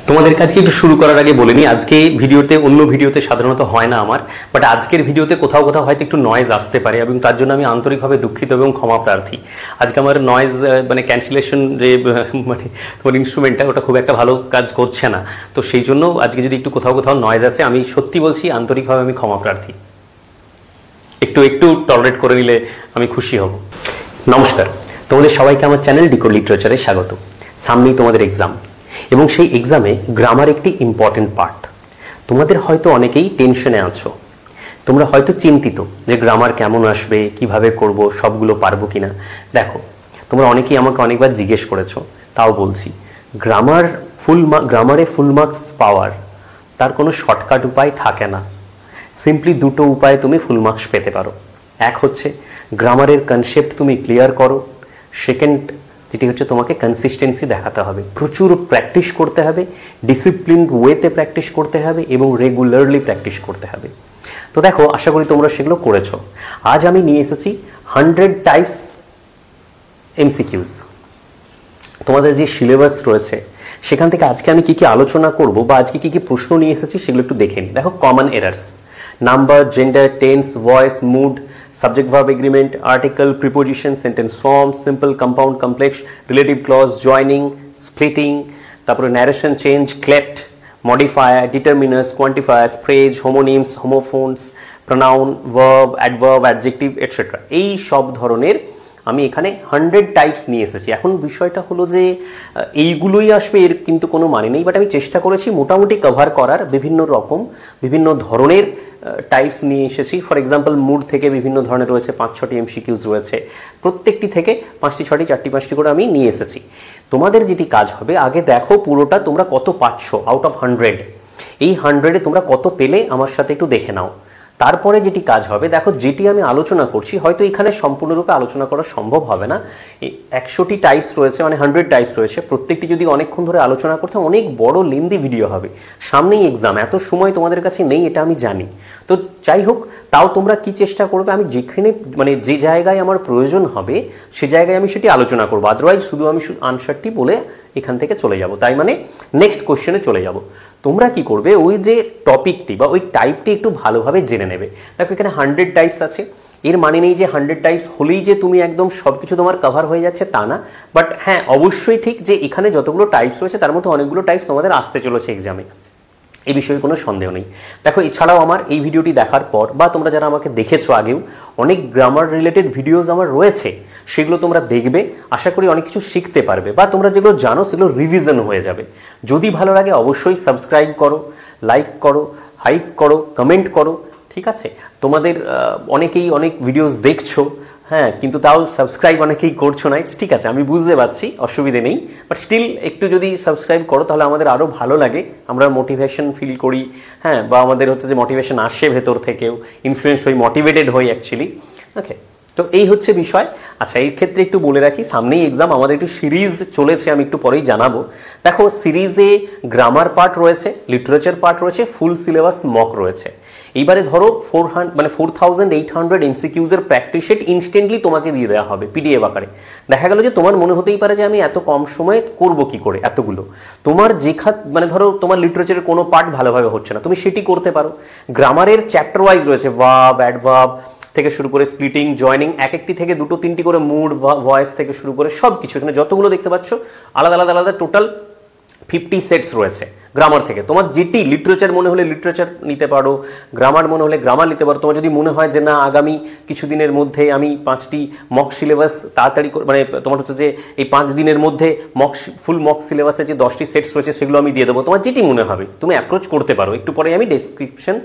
তোমাদের কাছে একটু শুরু করার আগে বলে নিই, আজকে ভিডিওতে অন্য ভিডিওতে সাধারণত হয় না আমার, বাট আজকের ভিডিওতে কোথাও কোথাও হয়তো একটু নয়েজ আসতে পারে এবং তার জন্য আমি আন্তরিকভাবে দুঃখিত এবং ক্ষমা প্রার্থী। আজকে আমার নয়েজ মানে ক্যান্সেলেশন যে মানে তোমার ইনস্ট্রুমেন্টটা ওটা খুব একটা ভালো কাজ করছে না, তো সেই জন্য আজকে যদি একটু কোথাও কোথাও নয়েজ আসে আমি সত্যি বলছি আন্তরিকভাবে আমি ক্ষমা প্রার্থী, একটু একটু টলারেট করে নিলে আমি খুশি হব। নমস্কার, তোমাদের সবাইকে আমার চ্যানেল ডিকোড লিটারেচারে স্বাগত। সামনেই তোমাদের এক্সাম এবং সেই এক্সামে গ্রামার একটি ইম্পর্টেন্ট পার্ট। তোমাদের হয়তো অনেকেই টেনশনে আছো, তোমরা হয়তো চিন্তিত যে গ্রামার কেমন আসবে, কিভাবে করব, সবগুলো পারবো কিনা। দেখো, তোমরা অনেকেই আমাকে অনেকবার জিজ্ঞেস করেছো, তাও বলছি, গ্রামারে ফুল মার্কস পাওয়ার তার কোনো শর্টকাট উপায় থাকে না। সিম্পলি দুটো উপায়ে তুমি ফুল মার্কস পেতে পারো। এক হচ্ছে গ্রামারের কনসেপ্ট তুমি ক্লিয়ার করো, সেকেন্ড যেটি হচ্ছে তোমাকে কনসিস্টেন্সি দেখাতে হবে, প্রচুর প্র্যাকটিস করতে হবে, ডিসিপ্লিনড ওয়েতে প্র্যাকটিস করতে হবে এবং রেগুলারলি প্র্যাকটিস করতে হবে। তো দেখো, আশা করি তোমরা সেগুলো করেছো। আজ আমি নিয়ে এসেছি 100 টাইপস এমসিকিউস। তোমাদের যে সিলেবাস রয়েছে সেখান থেকে আজকে আমি কি কি আলোচনা করব বা আজকে কি কি প্রশ্ন নিয়ে এসেছি সেগুলো একটু দেখে নিই। দেখো, common errors: number, gender, tense, voice, mood, subject verb agreement, article, preposition, sentence form, simple, compound, complex, relative clause, joining, splitting, তারপরে narration change, cleft, modifier, determiners, quantifiers, phrase, homonyms, homophones, pronoun, verb, adverb, adjective, etc. এই সব ধরনের আমি এখানে 100 types নিয়ে এসেছি। এখন বিষয়টা হলো যে এইগুলোই আসবে এর কিন্তু কোনো মানে নেই, বাট আমি চেষ্টা করেছি মোটামুটি কভার করার। বিভিন্ন রকম বিভিন্ন ধরনের টাইপস নিয়ে এসেছি। ফর এক্সাম্পল, মুড থেকে বিভিন্ন ধরনের রয়েছে, 5-6টি এমসিকিউজ রয়েছে, প্রত্যেকটি থেকে 5টি 6টি 4টি 5টি করে আমি নিয়ে এসেছি। তোমাদের যেটি কাজ হবে, আগে দেখো পুরোটা তোমরা কত পাচ্ছ আউট অফ 100। এই 100-এ তোমরা কত পেলে আমার সাথে একটু দেখে নাও। তারপরে যেটি কাজ হবে, দেখো যেটি আমি আলোচনা করছি হয়তো এখানে সম্পূর্ণরূপে আলোচনা করা সম্ভব হবে না। 100টি টাইপস রয়েছে, মানে 100 টাইপস রয়েছে, প্রত্যেকটি যদি অনেকক্ষণ ধরে আলোচনা করতে অনেক বড় লেন্দি ভিডিও হবে। সামনেই এক্সাম, এত সময় তোমাদের কাছে নেই, এটা আমি জানি। তো যাই হোক, তাও তোমরা কি চেষ্টা করবে, আমি যেখানে মানে যে জায়গায় আমার প্রয়োজন হবে সে জায়গায় আমি সেটি আলোচনা করবো। আদারওয়াইজ শুধু আমি আনসারটি বলে এখান থেকে চলে যাব, তাই মানে নেক্সট কোশ্চেনে চলে যাব। তোমরা কি করবে, ওই যে টপিকটি বা ওই টাইপটি একটু ভালোভাবে জেনে নেবে। দেখো, এখানে 100 টাইপস আছে, এর মানে নেই যে 100 টাইপস হলেই যে তুমি একদম সব কিছু তোমার কভার হয়ে যাচ্ছে তা না। বাট হ্যাঁ, অবশ্যই ঠিক যে এখানে যতগুলো টাইপস রয়েছে তার মধ্যে অনেকগুলো টাইপস তোমাদের আসতে চলেছে এক্সামে, এই বিষয়ে কোনো সন্দেহ নেই। দেখো, এছাড়াও আমার এই ভিডিওটি দেখার পর বা তোমরা যারা আমাকে দেখেছো আগেও, অনেক গ্রামার রিলেটেড ভিডিওস আমার রয়েছে, সেগুলো তোমরা দেখবে। আশা করি অনেক কিছু শিখতে পারবে বা তোমরা যেগুলো জানো সেগুলো রিভিশন হয়ে যাবে। যদি ভালো লাগে অবশ্যই সাবস্ক্রাইব করো, লাইক করো, হাইপ করো, কমেন্ট করো, ঠিক আছে? তোমাদের অনেকেই অনেক ভিডিওস দেখছো, হ্যাঁ, কিন্তু তাও সাবস্ক্রাইব অনেকেই করছো না। ঠিক আছে, আমি বুঝতে পারছি, অসুবিধে নেই, বাট স্টিল একটু যদি সাবস্ক্রাইব করো তাহলে আমাদের আরও ভালো লাগে, আমরা মোটিভেশন ফিল করি, হ্যাঁ, বা আমাদের হচ্ছে যে মোটিভেশন আসে ভেতর থেকেও, ইনফ্লুয়েন্স হই, মোটিভেটেড হই অ্যাকচুয়ালি। ওকে, তো এই হচ্ছে বিষয়। আচ্ছা, এই ক্ষেত্রে একটু বলে রাখি, সামনেই এক্সাম, আমাদের একটু সিরিজ চলেছে, আমি একটু পরেই জানাবো। দেখো, সিরিজে গ্রামার পার্ট রয়েছে, লিটারেচার পার্ট রয়েছে, ফুল সিলেবাস মক রয়েছে। এইবারে ধরো 4800 এমসিকিউজের প্র্যাকটিস সেট ইনস্ট্যান্টলি তোমাকে দিয়ে দেওয়া হবে পিডিএফ আকারে। দেখা গেল যে তোমার মনে হতেই পারে যে আমি এত কম সময়ে করব কি করে এতগুলো। তোমার যে মানে ধরো তোমার লিটারেচারের কোনো পার্ট ভালোভাবে হচ্ছে না, তুমি সেটি করতে পারো। গ্রামারের চ্যাপ্টার ওয়াইজ রয়েছে, ভার্ব, অ্যাডভার্ব থেকে শুরু করে স্প্লিটিং, জয়নিং, এক একটি থেকে 2-3টি করে, মুড, ভয়েস থেকে শুরু করে সব কিছু এখানে যতগুলো দেখতে পাচ্ছ আলাদা আলাদা আলাদা টোটাল 50 সেটস রয়েছে গ্রামার থেকে। তোমার যেটি লিটারেচার মনে হলে লিটারেচার নিতে পারো, গ্রামার মনে হলে গ্রামার নিতে পারো। তোমার যদি মনে হয় যে না, আগামী কিছুদিনের মধ্যে আমি 5টি মক সিলেবাস তাড়াতাড়ি মানে তোমার হচ্ছে যে এই 5 দিনের মধ্যে ফুল মক সিলেবাসে যে 10টি সেটস রয়েছে সেগুলো আমি দিয়ে দেবো, তোমার যেটি মনে হবে তুমি অ্যাপ্রোচ করতে পারো। একটু পরে আমি ডেসক্রিপশন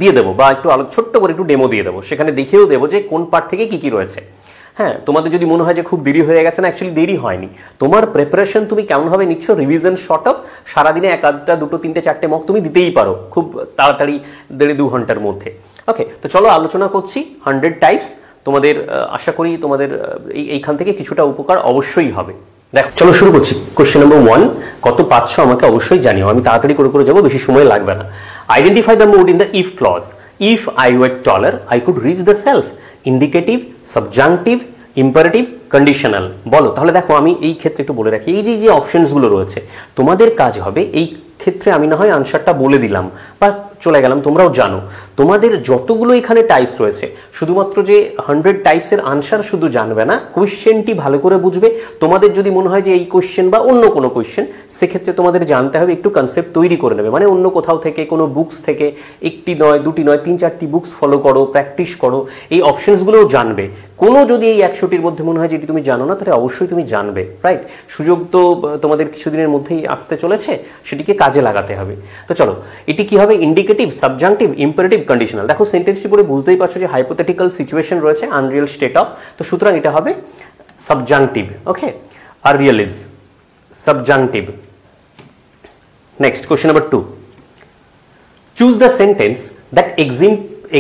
দিয়ে দেবো বা একটু ছোট্ট করে একটু ডেমো দিয়ে দেবো, সেখানে দেখিয়েও দেবো যে কোন পার্ট থেকে কী কী রয়েছে। হ্যাঁ, তোমাদের যদি মনে হয় যে খুব দেরি হয়ে গেছে, না, অ্যাকচুয়ালি দেরি হয়নি। তোমার প্রিপারেশন তুমি কেমনভাবে নিচ্ছ, রিভিশন শর্ট অফ সারাদিনে 1-2টা 2-3টে 4টে মক তুমি দিতেই পারো খুব তাড়াতাড়ি, 1.5-2 ঘন্টার মধ্যে। ওকে, তো চলো আলোচনা করছি 100 টাইপস। তোমাদের আশা করি তোমাদের এইখান থেকে কিছুটা উপকার অবশ্যই হবে। দেখো, চলো শুরু করছি। কোশ্চেন নাম্বার 1, কত পাচ্ছ আমাকে অবশ্যই জানিও, আমি তাড়াতাড়ি করে যাবো, বেশি সময় লাগবে না। Identify the mood in the if clause. If I were taller I could reach the shelf. Indicative, subjunctive, imperative, conditional. বলো তাহলে। দেখো আমি এই ক্ষেত্রে একটু বলে রাখি, এই যে অপশনসগুলো রয়েছে তোমাদের কাজ হবে এই ক্ষেত্রে, আমি না হয় আনসারটা বলে দিলাম বা চলে গেলাম, তোমরাও জানো তোমাদের যতগুলো এখানে টাইপস রয়েছে, শুধুমাত্র যে 100 টাইপসের আনসার শুধু জানবে না, কোয়েশ্চেনটি ভালো করে বুঝবে। তোমাদের যদি মনে হয় যে এই কোয়েশ্চেন বা অন্য কোনো কোয়েশ্চেন, সেক্ষেত্রে তোমাদের জানতে হবে, একটু কনসেপ্ট তৈরি করে নেবে, মানে অন্য কোথাও থেকে কোনো বুকস থেকে একটি নয়, দুটি নয়, 3-4টি বুকস ফলো করো, প্র্যাকটিস করো, এই অপশনসগুলোও জানবে। কোনো যদি এই 100টির মধ্যে মনে হয় যেটি তুমি জানো না, তাহলে অবশ্যই তুমি জানবে, রাইট? সুযোগ তো তোমাদের কিছুদিনের মধ্যেই আসতে চলেছে, সেটিকে কাজে লাগাতে হবে। তো চলো, এটি কি হবে? Indicative, subjunctive, imperative, conditional. দেখো সেন্টেন্সটি পড়ে বুঝতেই পারছো যে হাইপোথেটিক্যাল সিচুয়েশন রয়েছে, আনরিয়েল স্টেট অফ, তো সুতরাং এটা হবে সাবজাংটিভ। ওকে, আর real is subjunctive. Next, question number 2, choose the sentence that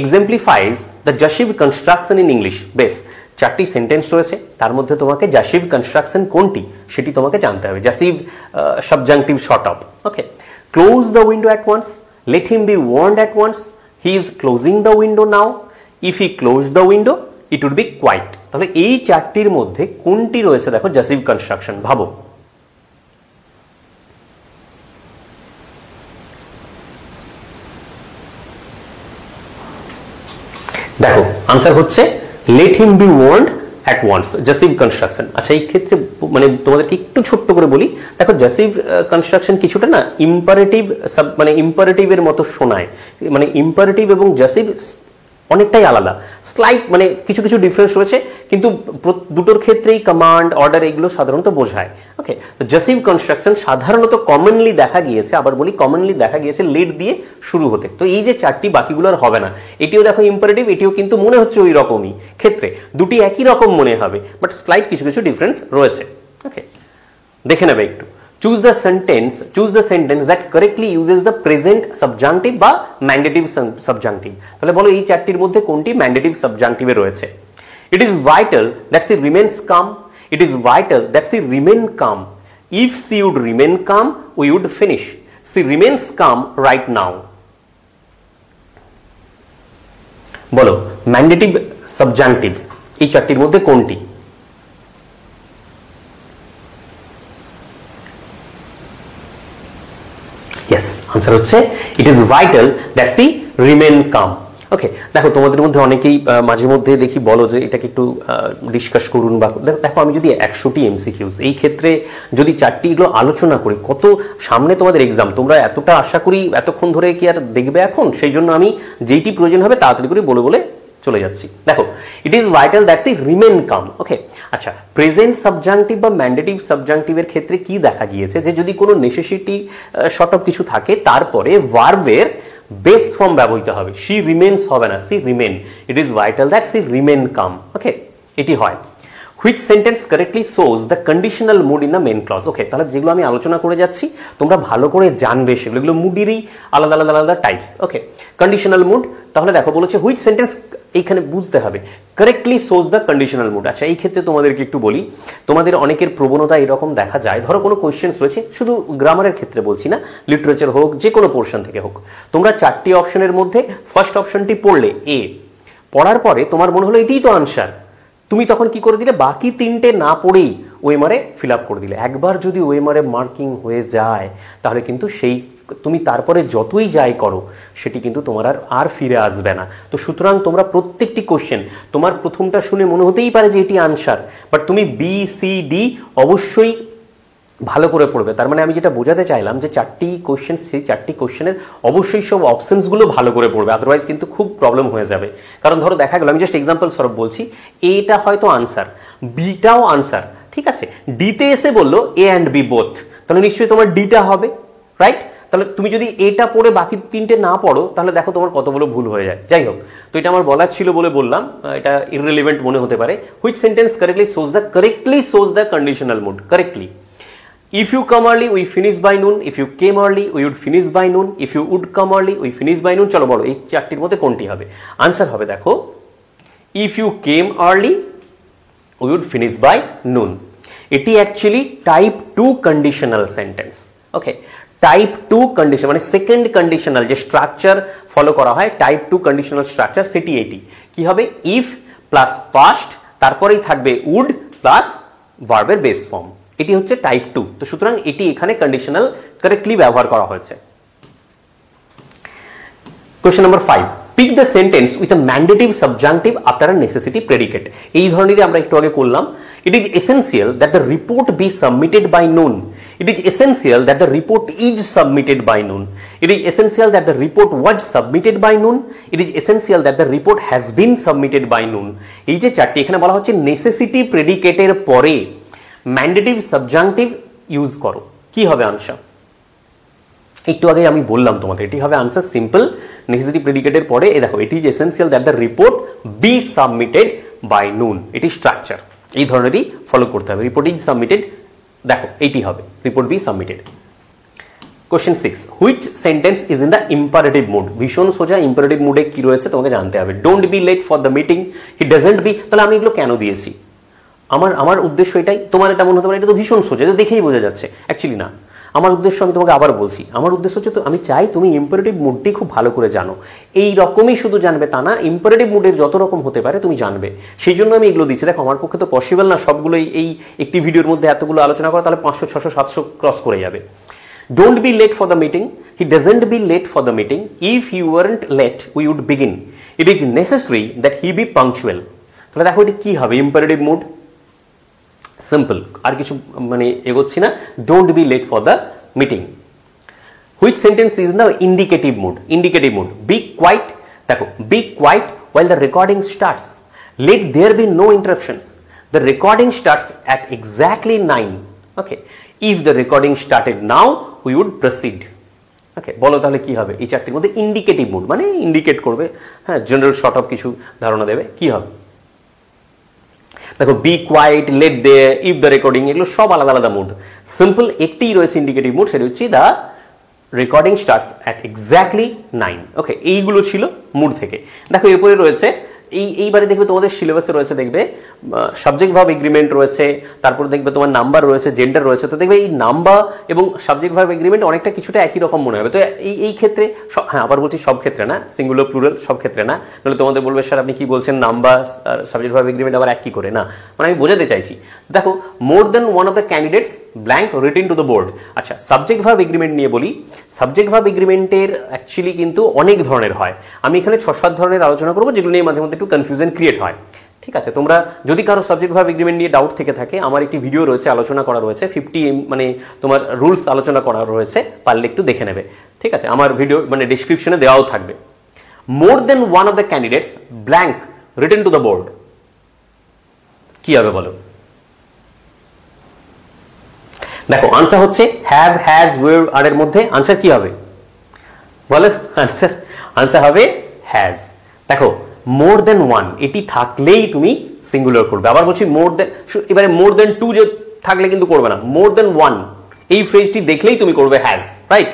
exemplifies the Jashiv construction in English. বেশ, 4টি সেন্টেন্স রয়েছে, তার মধ্যে তোমাকে জাসিভ কনস্ট্রাকশন কোনটি সেটি তোমাকে জানতে হবে। Jussive subjunctive short of. Okay, close the window at once, let him be warned at once, he is closing the window now, if he close the window it would be quiet. তাহলে এই 4টির মধ্যে কোনটি রয়েছে দেখো জাসিভ construction, ভাবো। দেখো answer হচ্ছে let him be warned at once, jussive construction. আচ্ছা, এই ক্ষেত্রে মানে তোমাদেরকে একটু ছোট্ট করে বলি, দেখো জাসিভ কনস্ট্রাকশন কিছুটা না ইম্পারেটিভ, মানে ইম্পারেটিভের মতো শোনায়, মানে ইম্পারেটিভ এবং জাসিভ অনেকটাই আলাদা, স্লাইট মানে কিছু কিছু ডিফারেন্স রয়েছে, কিন্তু দুটোর ক্ষেত্রেই কমান্ড, অর্ডার এগুলো সাধারণত বোঝায়। ওকে, তো জাসিভ কনস্ট্রাকশন সাধারণত কমনলি দেখা গিয়েছে, আবার বলি কমনলি দেখা গিয়েছে লেট দিয়ে শুরু হতে। তো এই যে 4টি, বাকিগুলো আর হবে না। এটিও দেখো ইম্পারেটিভ, এটিও কিন্তু মনে হচ্ছে ওই রকমই ক্ষেত্রে, দুটি একই রকম মনে হবে, বাট স্লাইট কিছু কিছু ডিফারেন্স রয়েছে। ওকে, দেখে নেবে একটু। Choose the sentence that correctly uses the present subjunctive বা mandative subjunctive. তাহলে বলো এই 4টির মধ্যে কোনটি mandative subjunctive এ রয়েছে? It is vital that she remains calm. It is vital that she remain calm. If she would remain calm, we would finish. She remains calm right now. বলো mandative subjunctive এই 4টির মধ্যে কোনটি? Yes, answer হচ্ছে it is vital that she remain calm. Okay, দেখো তোমাদের মধ্যে অনেকেই মাঝে মধ্যে দেখি বলো যে এটাকে একটু ডিসকাস করুন, বা দেখো আমি যদি 100টি এমসিকিউস এই ক্ষেত্রে যদি 4টি এগুলো আলোচনা করি, কত সামনে তোমাদের এক্সাম, তোমরা এতটা আশা করি এতক্ষণ ধরে কি আর দেখবে এখন, সেই জন্য আমি যেইটি প্রয়োজন হবে তাড়াতাড়ি করে বলে বলে চলে যাচ্ছি। দেখো, it is vital that she remain calm. Okay, আচ্ছা, প্রেজেন্ট সাবজাংটিভ বা ম্যান্ডেটিভ সাবজাংটিভের ক্ষেত্রে কি দেখা গিয়েছে যে যদি কোনো নেসেসিটি শর্ট অফ কিছু থাকে, তারপরে ভার্বের বেস ফর্ম ব্যবহৃত হবে, সি রিমেন্স হবে না, she remain. It is vital that she remain calm. Okay, এটি হয়। Which sentence correctly shows the conditional mood in the main clause? ওকে, তাহলে যেগুলো আমি আলোচনা করে যাচ্ছি তোমরা ভালো করে জানবে, সেগুলো মুডেরই আলাদা আলাদা আলাদা টাইপস। ওকে, কন্ডিশনাল মুড, তাহলে দেখো বলেছে হুইচ সেন্টেন্স, এইখানে বুঝতে হবে correctly shows the conditional mood. আচ্ছা, এই ক্ষেত্রে তোমাদেরকে একটু বলি, তোমাদের অনেকের প্রবণতা এরকম দেখা যায়, ধরো কোনো কোয়েশ্চেন্স রয়েছে, শুধু গ্রামারের ক্ষেত্রে বলছি না, লিটারেচার হোক, যে কোনো পোর্শন থেকে হোক, তোমরা 4টি অপশনের মধ্যে ফার্স্ট অপশনটি পড়লে, এ পড়ার পরে তোমার মনে হলো এটিই তো আনসার, তুমি তখন কি করে দিলে, বাকি 3টে না পড়েই ওয়েমারে ফিল আপ করে দিলে। একবার যদি ওয়েমারে মার্কিং হয়ে যায় তাহলে কিন্তু সেই তুমি তারপরে যতই যাই করো সেটি কিন্তু তোমার আর ফিরে আসবে না। তো সুতরাং তোমরা প্রত্যেকটি কোশ্চেন, তোমার প্রথমটা শুনে মনে হতেই পারে যে এটি আনসার, বাট তুমি বি, সি, ডি অবশ্যই ভালো করে পড়বে। তার মানে আমি যেটা বোঝাতে চাইলাম যে 4টি কোশ্চেন, সেই 4টি কোশ্চেনের অবশ্যই সব অপশনসগুলো ভালো করে পড়বে, আদারওয়াইজ কিন্তু খুব প্রবলেম হয়ে যাবে। কারণ ধরো দেখা গেল, আমি জাস্ট এক্সাম্পল স্বরূপ বলছি, এটা হয়তো আনসার, বিটাও আনসার, ঠিক আছে, ডিতে এসে বললো এ অ্যান্ড বি বোথ, তাহলে নিশ্চয়ই তোমার ডিটা হবে, রাইট? তাহলে তুমি যদি এটা পড়ে বাকি 3টে না পড়ো, তাহলে দেখো তোমার কতগুলো ভুল হয়ে যায়। যাই হোক, তো এটা আমার বলার ছিল বলে বললাম, এটা ইররিলেভেন্ট মনে হতে পারে। Which sentence correctly shows the conditional mood? Correctly, if you come early we finish by noon, if you came early we would finish by noon, if you would come early we finish by noon। চলো বলো এই 4টির মধ্যে কোনটি হবে? Answer হবে দেখো if you came early we would finish by noon। এটি actually type 2 conditional sentence. ওকে, type 2 condition মানে সেকেন্ড কন্ডিশনাল যে স্ট্রাকচার ফলো করা হয়, টাইপ 2 কন্ডিশনাল স্ট্রাকচার, সেটি এটি কি হবে, ইফ প্লাস পাস্ট তারপরেই থাকবে উড প্লাস ভার্বের বেস ফর্ম। এটি হচ্ছে টাইপ 2। তো সুতরাং এটি এখানে কন্ডিশনাল কারেক্টলি ব্যবহার করা হয়েছে। Question number 5, pick the sentence with a mandative subjunctive after a necessity predicate. এই ধরনেরই আমরা একটু আগে করলাম। It is essential that the report be submitted by noon. It is essential that the report is submitted by noon. It is essential that the report was submitted by noon. It is essential that the report has been submitted by noon. এই যে চারটি এখানে বলা হচ্ছে necessity প্রেডিকেটের পরে ম্যান্ডেটিভ subjunctive use করো। কি হবে আনসার? একটু আগে আমি বললাম তোমাদের, এটি হবে আনসার সিম্পল। নেসেসিটি প্রেডিকেটের পরে এই দেখো, it is essential that the report be submitted by noon. এটি স্ট্রাকচার এই ধরনেরই ফলো করতে হবে। রিপোর্ট ইজ সাবমিটেড, দেখো এইটি হবে report be submitted. Question 6, which sentence is in the imperative mood. ভীষণ সোজা, ইম্পারেটিভ মুডে কি রয়েছে তোমাকে জানতে হবে। Don't be late for the meeting, he doesn't be. তাহলে আমি এগুলো কেন দিয়েছি? আমার উদ্দেশ্য এটাই। তোমার এটা মনে হতে পারে এটা তো ভীষণ সোজা, এটা দেখেই বোঝা যাচ্ছে। অ্যাকচুয়ালি না, আমার উদ্দেশ্য আমি তোমাকে আবার বলছি, আমার উদ্দেশ্য হচ্ছে তো আমি চাই তুমি ইম্পারেটিভ মুডটি খুব ভালো করে জানো। এই রকমই শুধু জানবে তা না, ইম্পারেটিভ মুডের যত রকম হতে পারে তুমি জানবে, সেই জন্য আমি এগুলো দিচ্ছি। দেখো আমার পক্ষে তো পসিবল না সবগুলোই এই একটি ভিডিওর মধ্যে এতগুলো আলোচনা করা, তাহলে 500, 600, 700 ক্রস করে যাবে। Don't be late for the meeting, he doesn't be late for the meeting, if he weren't late we would begin, it is necessary that he be punctual. তাহলে দেখো এটি কি হবে? ইম্পারেটিভ মুড, সিম্পল, আর কিছু মানে এগোচ্ছি না। Don't be late for the meeting. Which sentence is in the indicative mood? Indicative mood. Be quiet. দেখো, be quiet while the recording starts. Let there be no interruptions. The recording starts at exactly 9. Okay. If the recording started now, we would proceed. Okay. বলো তাহলে কি হবে? এই চারটির মধ্যে indicative mood মানে indicate করবে, হ্যাঁ, জেনারেল শর্ট অফ কিছু ধারণা দেবে। কি হবে? দেখো, be quiet, let there, if the recording, এগুলো সব আলাদা আলাদা মুড। সিম্পল একটিই রয়েছে ইন্ডিকেটিভ মুড, সেটা হচ্ছে the recording starts at exactly 9। ওকে, এইগুলো ছিল মুড থেকে। দেখো এরপরে রয়েছে এইবারে দেখবে তোমাদের সিলেবাসে রয়েছে, দেখবে সাবজেক্ট ভার্ব এগ্রিমেন্ট রয়েছে, তারপর দেখবে তোমার নাম্বার রয়েছে, জেন্ডার রয়েছে। তো দেখবে এই নাম্বার এবং সাবজেক্ট ভার্ব এগ্রিমেন্ট অনেকটা কিছুটা একই রকম মনে হবে। তো এই ক্ষেত্রে, হ্যাঁ আবার বলছি সব ক্ষেত্রে না, সিঙ্গুলার প্লুরাল সব ক্ষেত্রে না, তাহলে তোমাদের বলবে স্যার আপনি কি বলছেন, নাম্বার আর সাবজেক্ট ভার্ব এগ্রিমেন্ট আবার এক কি করে? না, মানে আমি বোঝাতে চাইছি। দেখো, more than one of the candidates blank written to the board. আচ্ছা, সাবজেক্ট ভার্ব এগ্রিমেন্ট নিয়ে বলি। সাবজেক্ট ভার্ব এগ্রিমেন্টের অ্যাকচুয়ালি কিন্তু অনেক ধরনের হয়। আমি এখানে 6-7 ধরনের আলোচনা করবো, যেগুলো নিয়ে মাঝে মধ্যে একটু কনফিউশন ক্রিয়েট হয়। ঠিক আছে, তোমরা যদি কারো সাবজেক্ট ভার্ব এগ্রিমেন্ট নিয়ে ডাউট থেকে থাকে, আমার একটি ভিডিও রয়েছে, আলোচনা করা রয়েছে, 50 মানে তোমার রুলস আলোচনা করা রয়েছে, পারলে একটু দেখে নেবে। ঠিক আছে, আমার ভিডিও মানে ডেসক্রিপশনে দেওয়াও থাকবে। More than one of the candidates blank written to the board, কি হবে বলো? দেখো আনসার হচ্ছে হ্যাভ, হ্যাজ, ওয়্যার, আর এর মধ্যে আনসার কি হবে বলো? আনসার হবে হ্যাজ। দেখো, মোর দেন ওয়ান এটি থাকলেই তুমি সিঙ্গুলার করবে। আবার বলছি মোর দেন, এবারে মোর দেন 2 যে থাকলে কিন্তু করবে না। মোর দেন ওয়ান এই ফ্রেজটি দেখলেই তুমি করবে হ্যাজ, রাইট?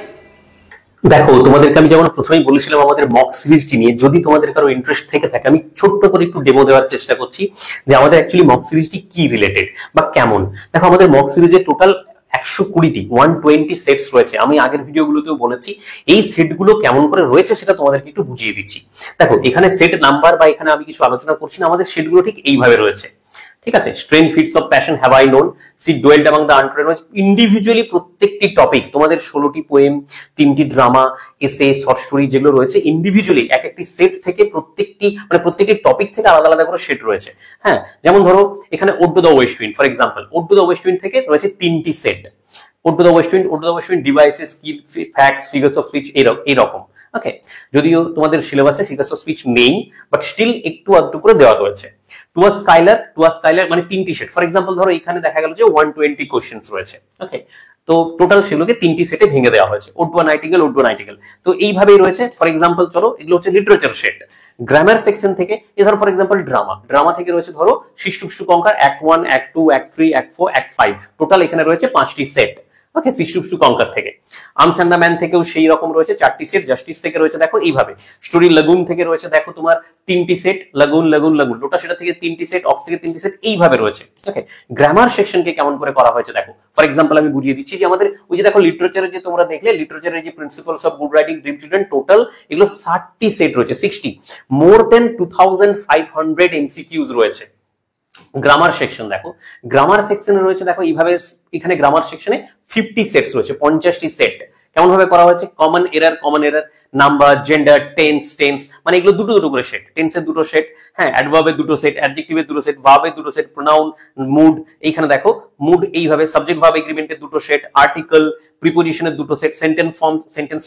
দেখো, তোমাদেরকে আমি যেমন প্রথমেই বলেছিলাম আমাদের মক সিরিজটি নিয়ে, যদি তোমাদের কারো ইন্টারেস্ট থেকে থাকে, আমি ছোট্ট করে একটু ডেমো দেওয়ার চেষ্টা করছি যে আমাদের অ্যাকচুয়ালি মক সিরিজটি কি রিলেটেড বা কেমন। দেখো, আমাদের মক সিরিজে টোটাল 120টি 120 সেটস রয়েছে। আমি আগের ভিডিওগুলোতেও বলেছি এই সেটগুলো কেমন করে রয়েছে সেটা তোমাদেরকে একটু বুঝিয়ে দিচ্ছি। দেখো, এখানে সেট নাম্বার বা এখানে আমি কিছু আলোচনা করছি না, আমাদের সেটগুলো ঠিক এইভাবে রয়েছে। ঠিক আছে, strange fits of passion have I known, she dwelt among the untrodden. Individually প্রত্যেকটি টপিক, তোমাদের 16টি পোয়েম, 3টি ড্রামা, এসে, শর্ট স্টোরি যেগুলো রয়েছে, ইন্ডিভিজুয়ালি এক একটি সেট থেকে প্রত্যেকটি টপিক থেকে আলাদা আলাদা করে সেট রয়েছে। হ্যাঁ, যেমন ধরো এখানে ode to the west wind, for example, ode to the west wind থেকে রয়েছে 3টি set. Ode to the west wind, devices, skill, facts, figures of speech, এইরকম। ওকে, যদিও তোমাদের সিলেবাসে ফিগার্স অফ স্পিচ নেই, বাট স্টিল একটু আধটু করে দেওয়া রয়েছে। টু আ স্কাইলার মানে 3টি সেট। ফর এক্সাম্পল ধরো এখানে দেখা গেল যে 120 কোশ্চেন্স রয়েছে। ওকে, তো টোটাল সেগুলোকে 3টি সেটে ভেঙে দেওয়া হয়েছে। Ode to a nightingale, ode to a nightingale, তো এইভাবেই রয়েছে। ফর এক্সাম্পল চলো, এগুলো হচ্ছে লিটারেচার সেট। গ্রামার সেকশন থেকে ধরো ফর এক্সাম্পল ড্রামা থেকে রয়েছে ধরো she stoops to conquer, act 1, act 2, act 3, act 4, act 5, total এখানে রয়েছে 5টি সেট। ওকে, শিষ্টুষ্টু কঙ্কার থেকে। আর্মস অ্যান্ড দ্য ম্যান থেকেও সেই রকম রয়েছে 4টি সেট। জাস্টিস থেকে রয়েছে দেখো এইভাবে। স্টোরি লাগুন থেকে রয়েছে দেখো তোমার 3টি সেট, লাগুন, লোটা সেটা থেকে 3টি সেট, অক্স থেকে 3টি সেট, এইভাবে রয়েছে। ওকে, গ্রামার সেকশনকে কেমন করে করা হয়েছে দেখো। ফর এক্সাম্পল আমি বুঝিয়ে দিচ্ছি যে আমাদের ওই যে দেখো লিটারেচারের যে তোমরা দেখলে, লিটারেচারের যে principles of good writing, dream children, total এগুলো 60টি সেট রয়েছে। 60, মোর দেন 2500 এমসিকিউজ রয়েছে। গ্রামার সেকশন দেখো, গ্রামার সেকশনে রয়েছে দেখো এইভাবে, এখানে গ্রামার সেকশনে 50 সেটস রয়েছে, 50টি সেট। কেমন ভাবে করা হয়েছে? Common error, number, gender, tense, মানে এগুলো দুটো দুটো করে সেট। টেন্সের দুটো সেট, হ্যাঁ, অ্যাডভার্বের দুটো সেট, অ্যাডজেক্টিভের দুটো সেট, ভার্বের দুটো সেট, প্রোনাউন, মুড, এইখানে দেখো মুড এইভাবে, সাবজেক্ট ভার্ব এগ্রিমেন্টের দুটো সেট, আর্টিকেল, প্রিপোজিশনের দুটো সেট, সেন্টেন্স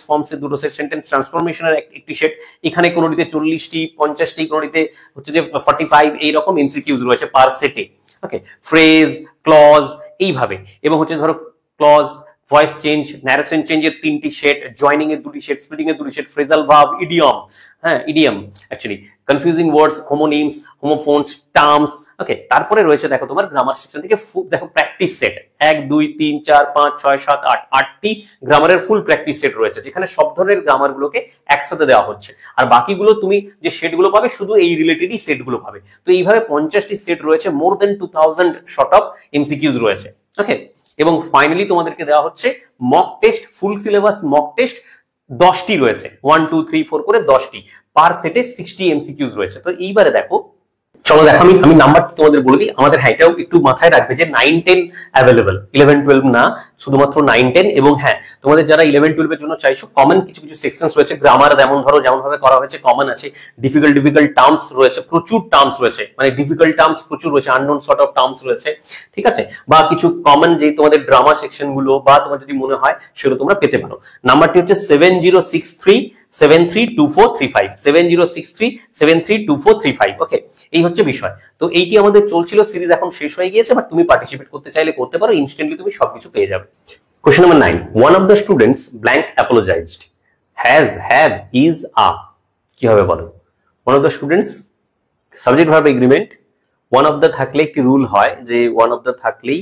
ফর্মস এর দুটো সেট, সেন্টেন্স ট্রান্সফরমেশনের একটি সেট। এখানে কোনোটিতে 40টি, 50টি, কোনোটিতে হচ্ছে যে 45, এইরকম এমসিকিউজ রয়েছে পার সেটে। ওকে, ফ্রেজ, ক্লজ এইভাবে, এবং হচ্ছে ধরো ক্লজ, ভয়েস চেঞ্জ, ন্যারেশন চেঞ্জের 3টি সেট, জয়নিং এর 2টি সেট, স্প্লিটিং এর 2টি সেট, ফ্রেজাল ভার্ব, ইডিয়ম, হ্যাঁ ইডিয়ম অ্যাকচুয়ালি, কনফিউজিং ওয়ার্ডস, হোমোনিমস, হোমোফোনস, টার্মস। ওকে, তারপরে রয়েছে দেখো তোমার গ্রামার সেকশন থেকে দেখো প্র্যাকটিস সেট 1 2 3 4 5 6 7 8, 8টি গ্রামারের ফুল প্র্যাকটিস সেট রয়েছে, যেখানে সব ধরনের গ্রামার গুলোকে একসাথে দেওয়া হচ্ছে। আর বাকিগুলো তুমি যে সেটগুলো পাবে শুধু এই রিলেটেডই সেটগুলো পাবে। তো এইভাবে 50টি সেট রয়েছে, মোর দেন 2000 শর্ট অফ এমসিকিউজ রয়েছে। ওকে, এবং ফাইনালি তোমাদেরকে দেওয়া হচ্ছে mock test, full syllabus mock test 10টি রয়েছে, 1 2 3 4 করে 10টি, পার সেটে 60 এমসিকিউজ রয়েছে। তো এইবারে দেখো, চলো দেখো আমি নাম্বার তোমাদের বলে দিই। আমাদের হ্যাঁ এটাও একটু মাথায় রাখবে যে 9 10 অ্যাভেলেবল, 11 12 না, শুধুমাত্র 9 10। এবং হ্যাঁ, তোমাদের যারা 11 12 এর জন্য চাইছো, কমন কিছু কিছু সেকশনস রয়েছে। গ্রামার যেমন ধরো যেমন ভাবে করা হয়েছে কমন আছে, ডিফিকাল্ট টার্মস রয়েছে, প্রচুর টার্মস রয়েছে, মানে ডিফিকাল্ট টার্মস প্রচুর রয়েছে, আননোন সর্ট অফ টার্মস রয়েছে, ঠিক আছে। বা কিছু কমন যে তোমাদের ড্রামা সেকশন গুলো বা তোমার যদি মনে হয় সেগুলো তোমরা পেতে পারো। নাম্বারটি হচ্ছে 7063732435, 7063732435। ওকে, এই হচ্ছে বিষয়। তো এইটি আমাদের চলছিল, সিরিজ এখন শেষ হয়ে গিয়েছে, বাট তুমি পার্টিসিপেট করতে চাইলে করতে পারো, ইনস্ট্যান্টলি তুমি সবকিছু পেয়ে যাবে। Question number 9, one of the students blank apologised, has, have, is, কি হবে বলো? One of the students, subject verb agreement, one of the থাকলে একটি রুল হয় যে ওয়ান অফ দ্য থাকলেই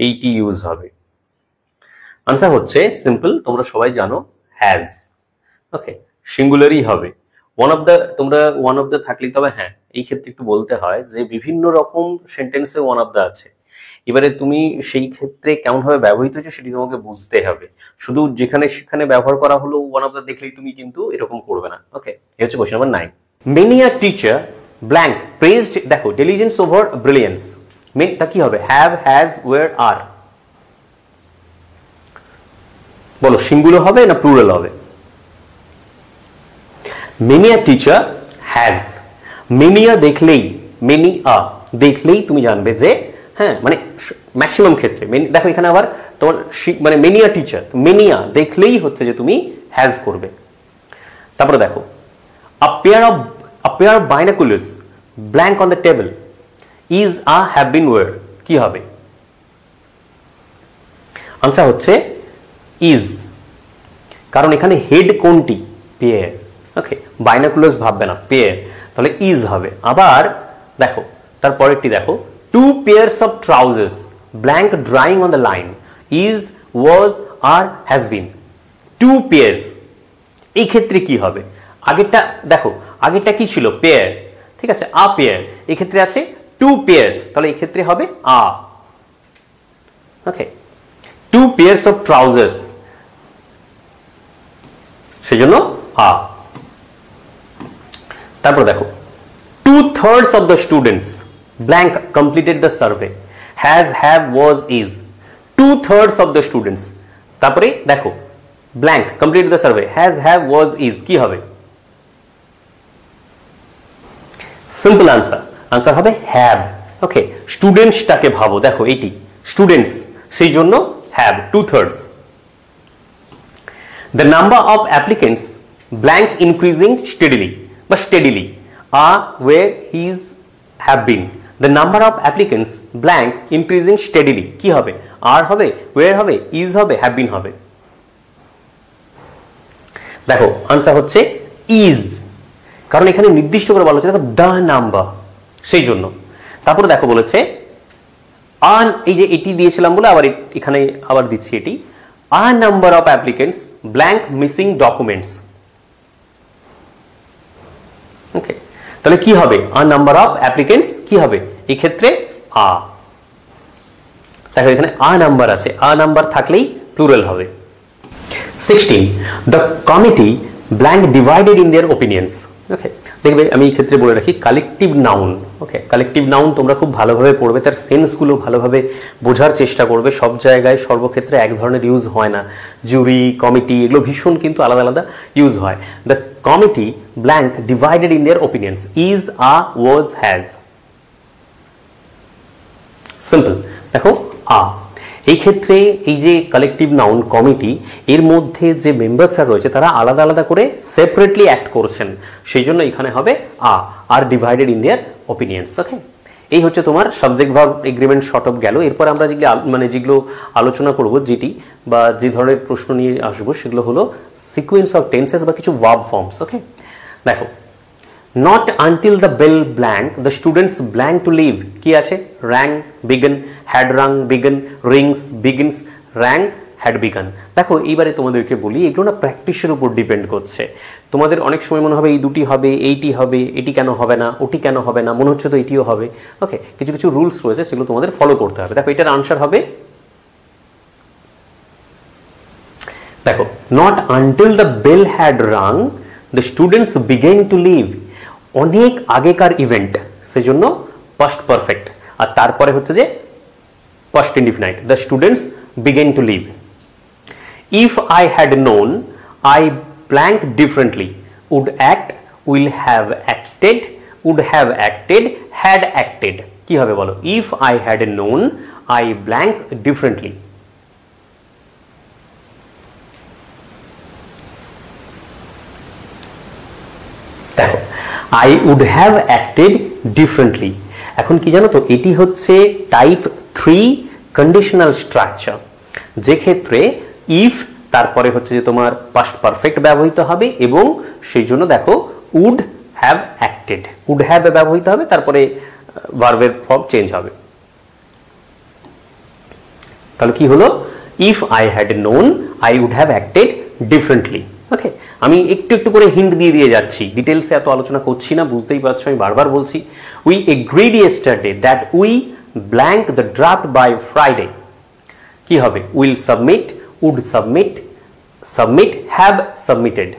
এইটি ইউজ হবে। আনসার হচ্ছে সিম্পল, তোমরা সবাই জানো, হ্যাজ। ওকে, সিঙ্গুলারই হবে। ওয়ান অফ দ্য থাকলেই, তবে হ্যাঁ এই ক্ষেত্রে একটু বলতে হয় যে বিভিন্ন রকম সেন্টেন্সে ওয়ান অফ দ্য আছে। এবারে তুমি সেই ক্ষেত্রে কেমন ভাবে ব্যবহৃত হচ্ছে সেটি তোমাকে বুঝতে হবে। শুধু যেখানে সেখানে ব্যবহার করা হলো ওয়ান অফ দ্য দেখলেই তুমি কিন্তু এরকম করবে না। ওকে, এই হচ্ছে কোশ্চেন নাম্বার 9। মেনি আ টিচার ব্ল্যাঙ্ক প্রেজড, দেখো ডিলিজেন্স ওভার ব্রিলিয়েন্স, তা কি হবে? হ্যাভ, হ্যাজ, ওয়ার, আর। বলো সিঙ্গুলার হবে না প্লুরাল হবে? Many a teacher has, many আ দেখলেই, মেনি আ দেখলেই তুমি জানবে যে হ্যাঁ, মানে ম্যাক্সিমাম ক্ষেত্রে দেখো এখানে আবার তোমার মানে মেনি আ টিচার, মেনি আ দেখলেই হচ্ছে যে তুমি হ্যাজ করবে। তারপরে দেখো a pair of binoculars blank on the table is a have been were, কি হবে? আনসার হচ্ছে is, কারণ এখানে হেড কোনটি? পেয়ার। ওকে, বাইনোকুলার্স ভাববে না, পেয়ার, তাহলে ইজ হবে। আবার দেখো তারপরেরটি দেখো, two pairs of trousers blank drying on the line is, was, are, has been. Two pairs, এই ক্ষেত্রে কি হবে? আগেরটা দেখো, আগেরটা কি ছিল? পেয়ার, ঠিক আছে, আ পেয়ার। এই ক্ষেত্রে আছে টু পেয়ার্স, তাহলে এই ক্ষেত্রে হবে আ। ওকে, টু পেয়ার্স অফ ট্রাউজার্স, সেজন্য আ। তারপর দেখো 2/3 of the students blank completed the survey, has, have, was, is। 2/3 of the students, তারপরে দেখো blank completed the survey, has, have, was, is, কি হবে? সিম্পল আনসার হবে হ্যাভ। ওকে, স্টুডেন্টসটাকে ভাবো, দেখো এটি স্টুডেন্টস, সেই জন্য have, 2/3। The number of applicants blank increasing steadily, but steadily, are, where, is, have been। The number of applicants blank increasing steadily, কি হবে? are হবে, where হবে, is হবে, have been হবে। দেখো আনসার হচ্ছে is, কারণ এখানে নির্দিষ্ট করে বলা হচ্ছে দেখো দ্য নাম্বার, সেই জন্য। তারপরে দেখো বলেছে আন, এই যে এটি দিয়েছিলাম বলে আবার এখানে আবার দিচ্ছি এটি, a number of applicants blank missing documents। ওকে, তাহলে কি হবে? a number of applicants কি হবে এই ক্ষেত্রে? আ। দেখো এখানে a নাম্বার আছে, a নাম্বার থাকলেই প্লুরাল হবে। 16, the committee blank divided in their opinions। ওকে, দেখবে আমি এই ক্ষেত্রে বলে রাখি কালেকটিভ নাউন, ওকে, কালেকটিভ নাউন তোমরা খুব ভালোভাবে পড়বে, তার সেন্সগুলো ভালোভাবে বোঝার চেষ্টা করবে। সব জায়গায় সর্বক্ষেত্রে এক ধরনের ইউজ হয় না, জুরি, কমিটি এগুলো ভীষণ কিন্তু আলাদা আলাদা ইউজ হয়। The committee blank divided in their opinions is, a, was, has. Simple. দেখো আ, এই ক্ষেত্রে এই যে কালেকটিভ নাউন কমিটি, এর মধ্যে যে মেম্বার্সরা রয়েছে তারা আলাদা আলাদা করে সেপারেটলি অ্যাক্ট করছেন, সেই জন্য এখানে হবে আর ডিভাইডেড ইন দেয়ার ওপিনিয়ন্স। ওকে, এই হচ্ছে তোমার subject verb agreement short of গেল। এরপর আমরা যেগুলো আলোচনা করব, যেটি বা যে ধরনের প্রশ্ন নিয়ে আসবো, সেগুলো হলো সিকোয়েন্স অফ টেন্সেস বা কিছু ভার্ব ফর্মস। ওকে, দেখো not until the bell blank the students blank to leave, কি আছে? rang, begun, had rung, begun, rings, begins, rang, had begun। দেখো এইবারে তোমাদেরকে বলি, এগুলো না প্র্যাকটিসের উপর ডিপেন্ড করছে। তোমাদের অনেক সময় মনে হবে এই দুটি হবে, এইটি হবে, এটি কেন হবে না, ওটি কেন হবে না, মনে হচ্ছে তো এটিও হবে। ওকে, কিছু কিছু রুলস রয়েছে, সেগুলো তোমাদের ফলো করতে হবে। দেখো এটার আনসার হবে, দেখো not until the bell had rung the students began to leave, অনেক আগেকার ইভেন্ট, সেজন্য পাস্ট পারফেক্ট। আর তারপরে হচ্ছে যে past indefinite, the students began to leave. If I had known I blank differently, would act, will have acted, would have acted, had acted. কি হবে বলো? If I had known I blank differently. দেখো I would have acted differently, এখন কি জানো তো, এটি হচ্ছে টাইপ 3 কন্ডিশনাল স্ট্রাকচার, যে ক্ষেত্রে ইফ তারপরে হচ্ছে যে তোমার পাস্ট পারফেক্ট ব্যবহৃত হবে, এবং সেই জন্য দেখো would have acted, would have ব্যবহৃত হবে, তারপরে ভার্বের ফর্ম চেঞ্জ হবে। তাহলে কি হলো? If I had known I would have acted differently. Okay, আমি একটু একটু করে হিন্ট দিয়ে দিয়ে যাচ্ছি, ডিটেলসে এত আলোচনা করছি না, বুঝতেই পারছো আমি বারবার বলছি। We agreed yesterday that we blank the draft by Friday, কি হবে? Will submit, would submit, submit, have submitted.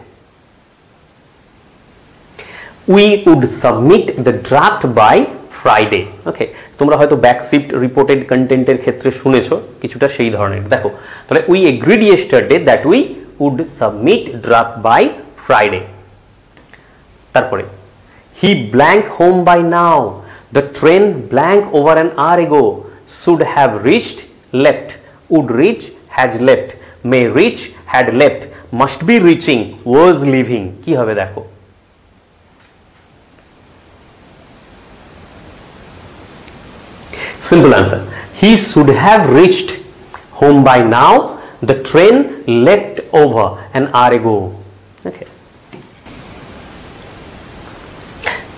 We would submit the draft by Friday. Okay, তোমরা হয়তো ব্যাকশিফট রিপোর্টেড কন্টেন্টের ক্ষেত্রে শুনেছো কিছুটা সেই ধরনের। দেখো তাহলে we agreed yesterday that we would submit draft by Friday। তারপরে he blank home by now, the train blank over an hour ago, should have reached, left, would reach, has left, may reach, had left, must be reaching, was leaving। কি হবে দেখো? Simple answer, he should have reached home by now, the train left over an hour ago। Okay,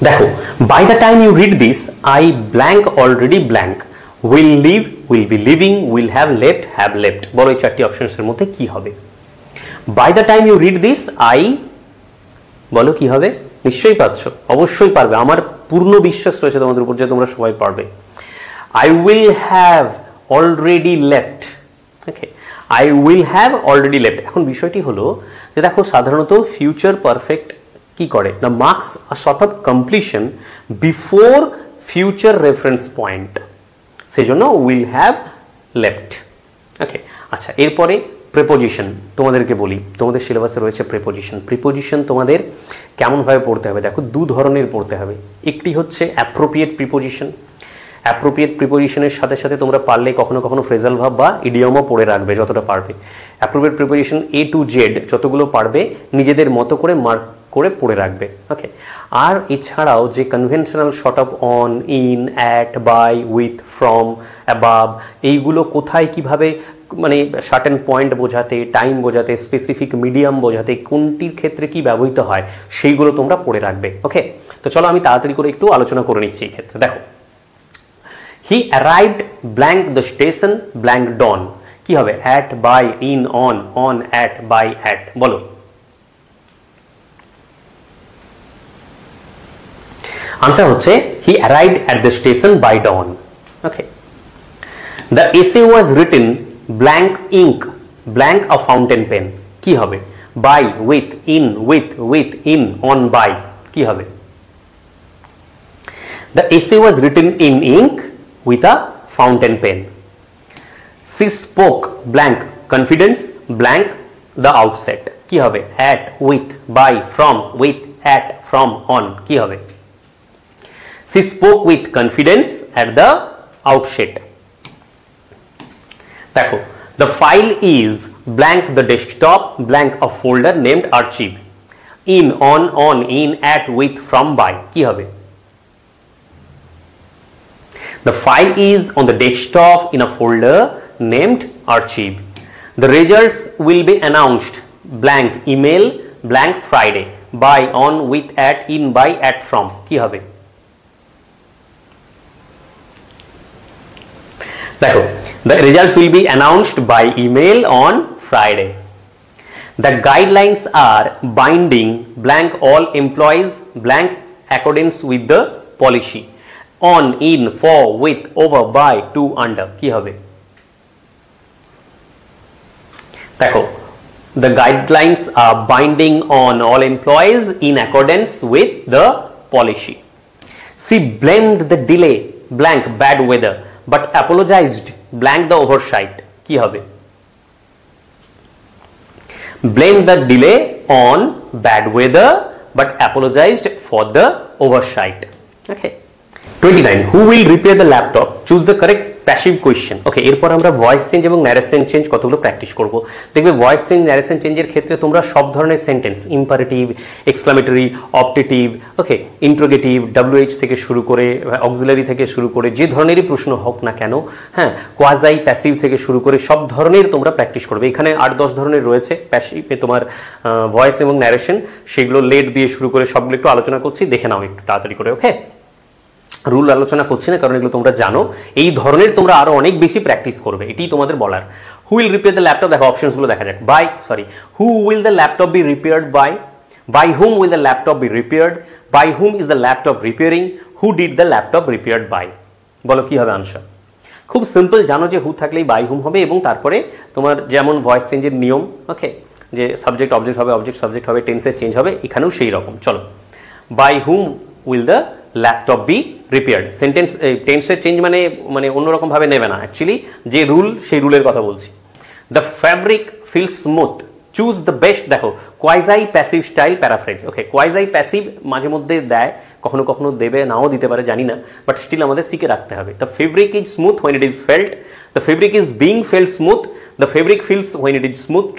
দেখো by the time you read this I blank already blank, will leave, will be leaving, will have left, বলো এই চারটি অপশনসের মধ্যে কি হবে? by the time you read this I, বলো কি হবে? নিশ্চয়ই পারছো, অবশ্যই পারবে, আমার পূর্ণ বিশ্বাস রয়েছে তোমাদের উপর যে তোমরা সবাই পারবে। I will have already left। Okay, I will have already left। এখন বিষয়টি হলো যে দেখো সাধারণত ফিউচার পারফেক্ট কি করে না, marks a sort of completion before future reference point, সেজন্য উইল হ্যাভ লেফট। ওকে, আচ্ছা এরপরে প্রিপোজিশন তোমাদেরকে বলি, তোমাদের সিলেবাসে রয়েছে প্রিপোজিশন। প্রিপোজিশন তোমাদের কেমনভাবে পড়তে হবে দেখো, দু ধরনের পড়তে হবে। একটি হচ্ছে অ্যাপ্রোপ্রিয়েট প্রিপোজিশন, অ্যাপ্রোপ্রিয়েট প্রিপোজিশনের সাথে সাথে তোমরা পারলে কখনো কখনো ফ্রেজাল ভার্ব বা ইডিয়মও পড়ে রাখবে যতটা পারবে। Appropriate preposition A to Z যতগুলো পারবে নিজেদের মতো করে মার্ক করে পড়ে রাখবে। ওকে, আর এছাড়াও যে conventional short of on, in, at, by, with, from, above, এইগুলো কোথায় কিভাবে মানে সার্টেন পয়েন্ট বোঝাতে, টাইম বোঝাতে, স্পেসিফিক মিডিয়াম বোঝাতে কোনটির ক্ষেত্রে কি ব্যবহৃত হয় সেইগুলো তোমরা পড়ে রাখবে। ওকে, তো চলো আমি তাড়াতাড়ি করে একটু আলোচনা করে নিচ্ছি এই ক্ষেত্রে। দেখো he arrived blank the station blank dawn, কি হবে? at, by, in, on, at, by, at, বলো। আনসার হচ্ছে he arrived at the station by dawn। Okay, the essay was written blank ink blank a fountain pen, কি হবে? by, with, in, in, on, by, কি হবে? The essay was written in ink with a fountain pen. She spoke blank confidence blank the outset. কি হবে? At, with, by, from, with, at, from, on. কি হবে? She spoke with confidence at the outset. দেখো, the file is blank the desktop blank a folder named archive. In, on, in, at, with, from, by. কি হবে? The file is on the desktop in a folder named archive. The results will be announced blank email blank Friday. By, on, with, at, in, by, at, from. কি হবে? দেখো, the results will be announced by email on Friday. The guidelines are binding blank all employees blank accordance with the policy. On, in, for, with, over, by, to, under. কি হবে? দেখো, the guidelines are binding on all employees in accordance with the policy. She blamed the delay blank bad weather but apologized blank the oversight. কি হবে? Blame the delay on bad weather but apologized for the oversight. Okay. 29. Who will repair the laptop? Choose the correct passive question. ওকে, এরপর আমরা voice change এবং narration change কতগুলো practice করব। দেখবে voice change narration চেঞ্জের ক্ষেত্রে তোমরা সব ধরনের সেন্টেন্স ইম্পারেটিভ, এক্সক্লামেটরি, অপটেটিভ, ওকে, ইন্ট্রোগেটিভ, WH থেকে শুরু করে অক্সিলারি থেকে শুরু করে যে ধরনেরই প্রশ্ন হোক না কেন, হ্যাঁ, কোয়াজাই প্যাসিভ থেকে শুরু করে সব ধরনের তোমরা প্র্যাকটিস করবে। এখানে 8-10 ধরনের রয়েছে প্যাসিভে তোমার ভয়েস এবং ন্যারেশন, সেগুলো লেট দিয়ে শুরু করে সবগুলো একটু আলোচনা করছি, দেখে নাও একটু তাড়াতাড়ি করে। ওকে, রুল আলোচনা করছি না কারণ এগুলো তোমরা জানো, এই ধরনের তোমরা আরো অনেক বেশি প্র্যাকটিস করবে, এটাই তোমাদের বলার। Who will repair the laptop? দেখো অপশনসগুলো দেখা যাক। Who will the laptop be repaired by whom will the laptop be repaired, by whom is the laptop repairing, who did the laptop repaired by. বলো কি হবে আনসার? খুব simple, জানো যে হু থাকলেই বাই হুম হবে এবং তারপরে তোমার যেমন ভয়েস চেঞ্জের নিয়ম, ওকে, যে সাবজেক্ট অবজেক্ট হবে, অবজেক্ট সাবজেক্ট হবে, টেন্সের চেঞ্জ হবে, এখানেও সেই রকম। চলো, by whom will the laptop be repaired. Sentence টেন্সের চেঞ্জ মানে অন্যরকম ভাবে নেবে না, অ্যাকচুয়ালি যে রুল সেই রুলের কথা বলছি। The fabric feel smooth, choose the best. দেখো, quasi passive style paraphrase. Okay, quasi passive মাঝে মধ্যে দেয়, কখনো কখনো দেবে, নাও দিতে পারে, জানি না, বাট স্টিল আমাদের শিখে রাখতে হবে। The fabric is smooth when it is felt, the fabric is being felt smooth, the fabric feels when it is smooth.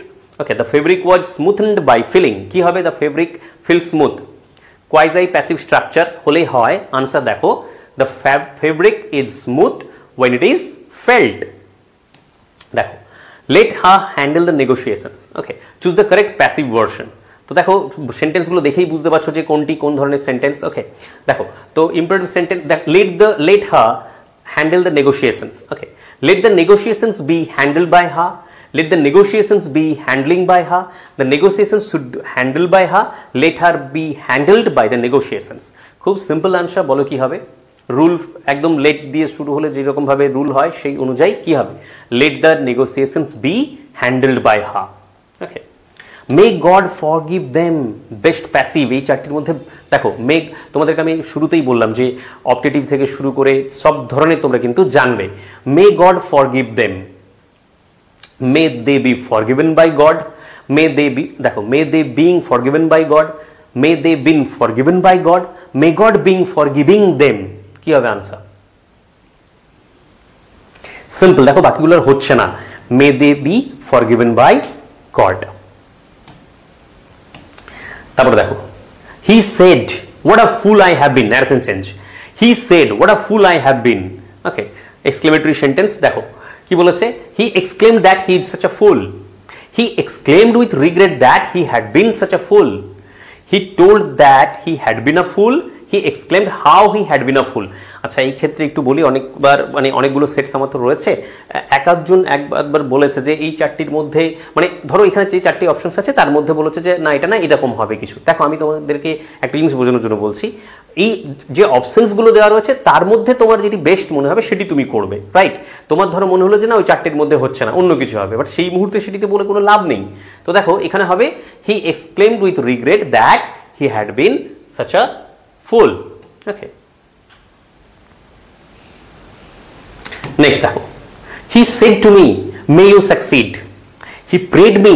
Okay, the fabric was smoothened by feeling. কি হবে? The fabric feel smooth. Quasi passive structure হলে হয়, answer দেখো, the fabric is smooth when it is felt. দেখো, let her handle the negotiations. Okay, choose the correct passive version. তো দেখো সেন্টেন্সগুলো দেখেই বুঝতে পারছো যে কোনটি কোন ধরনের সেন্টেন্স। ওকে, দেখো তো imperative sentence, let her handle the negotiations. Okay, let the negotiations be handle by her, let the negotiations be handling by her, the negotiations should handle by her, let her be handled by the negotiations. খুব simple answer, বলো কি হবে? Rule একদম late দিয়ে শুরু হলে যেরকম ভাবে রুল হয় সেই অনুযায়ী কি হবে? let the negotiations be handled by her. Okay, may God forgive them, best passive. এই চারটির মধ্যে দেখো, মে তোমাদেরকে আমি শুরুতেই বললাম যে অপটেটিভ থেকে শুরু করে সব ধরনের তোমরা কিন্তু জানবে। May God forgive them, may they be forgiven by God, may they be, দেখো, may they being forgiven by God, may they been forgiven by God, may God being forgiving them. কি হবে আনসার? সিম্পল, দেখো বাকিগুলোর হচ্ছে না, may they be forgiven by God। তারপরে দেখো, he said what a fool I have been, narration change, he said what a fool I have been। Okay, exclamatory sentence. দেখো কি বলেছে? he exclaimed that he is such a fool, he exclaimed with regret that he had been such a fool, he told that he had been a fool, he exclaimed how he had been a fool। আচ্ছা, এই ক্ষেত্রে একটু বলি, অনেকবার অনেকগুলো set সামর্থ্য রয়েছে, একজন একবার বলেছে যে এই চারটির মধ্যে ধরো এখানে যে চারটি অপশনস আছে তার মধ্যে বলেছে যে না এটা না এরকম হবে কিছু। দেখো আমি তোমাদেরকে একটা জিনিস বোঝানোর জন্য বলছি, এই যে অপশনসগুলো দেওয়া রয়েছে তার মধ্যে তোমার যেটি বেস্ট মনে হবে সেটি তুমি করবে, রাইট? তোমার ধরো মনে হলো যে না ওই চারটির মধ্যে হচ্ছে না, অন্য কিছু হবে, বাট সেই মুহূর্তে সেটিতে বলে কোনো লাভ নেই। তো দেখো এখানে হবে he exclaimed with regret that he had been such a fool. Okay, next দেখো, he said to me may you succeed, he prayed me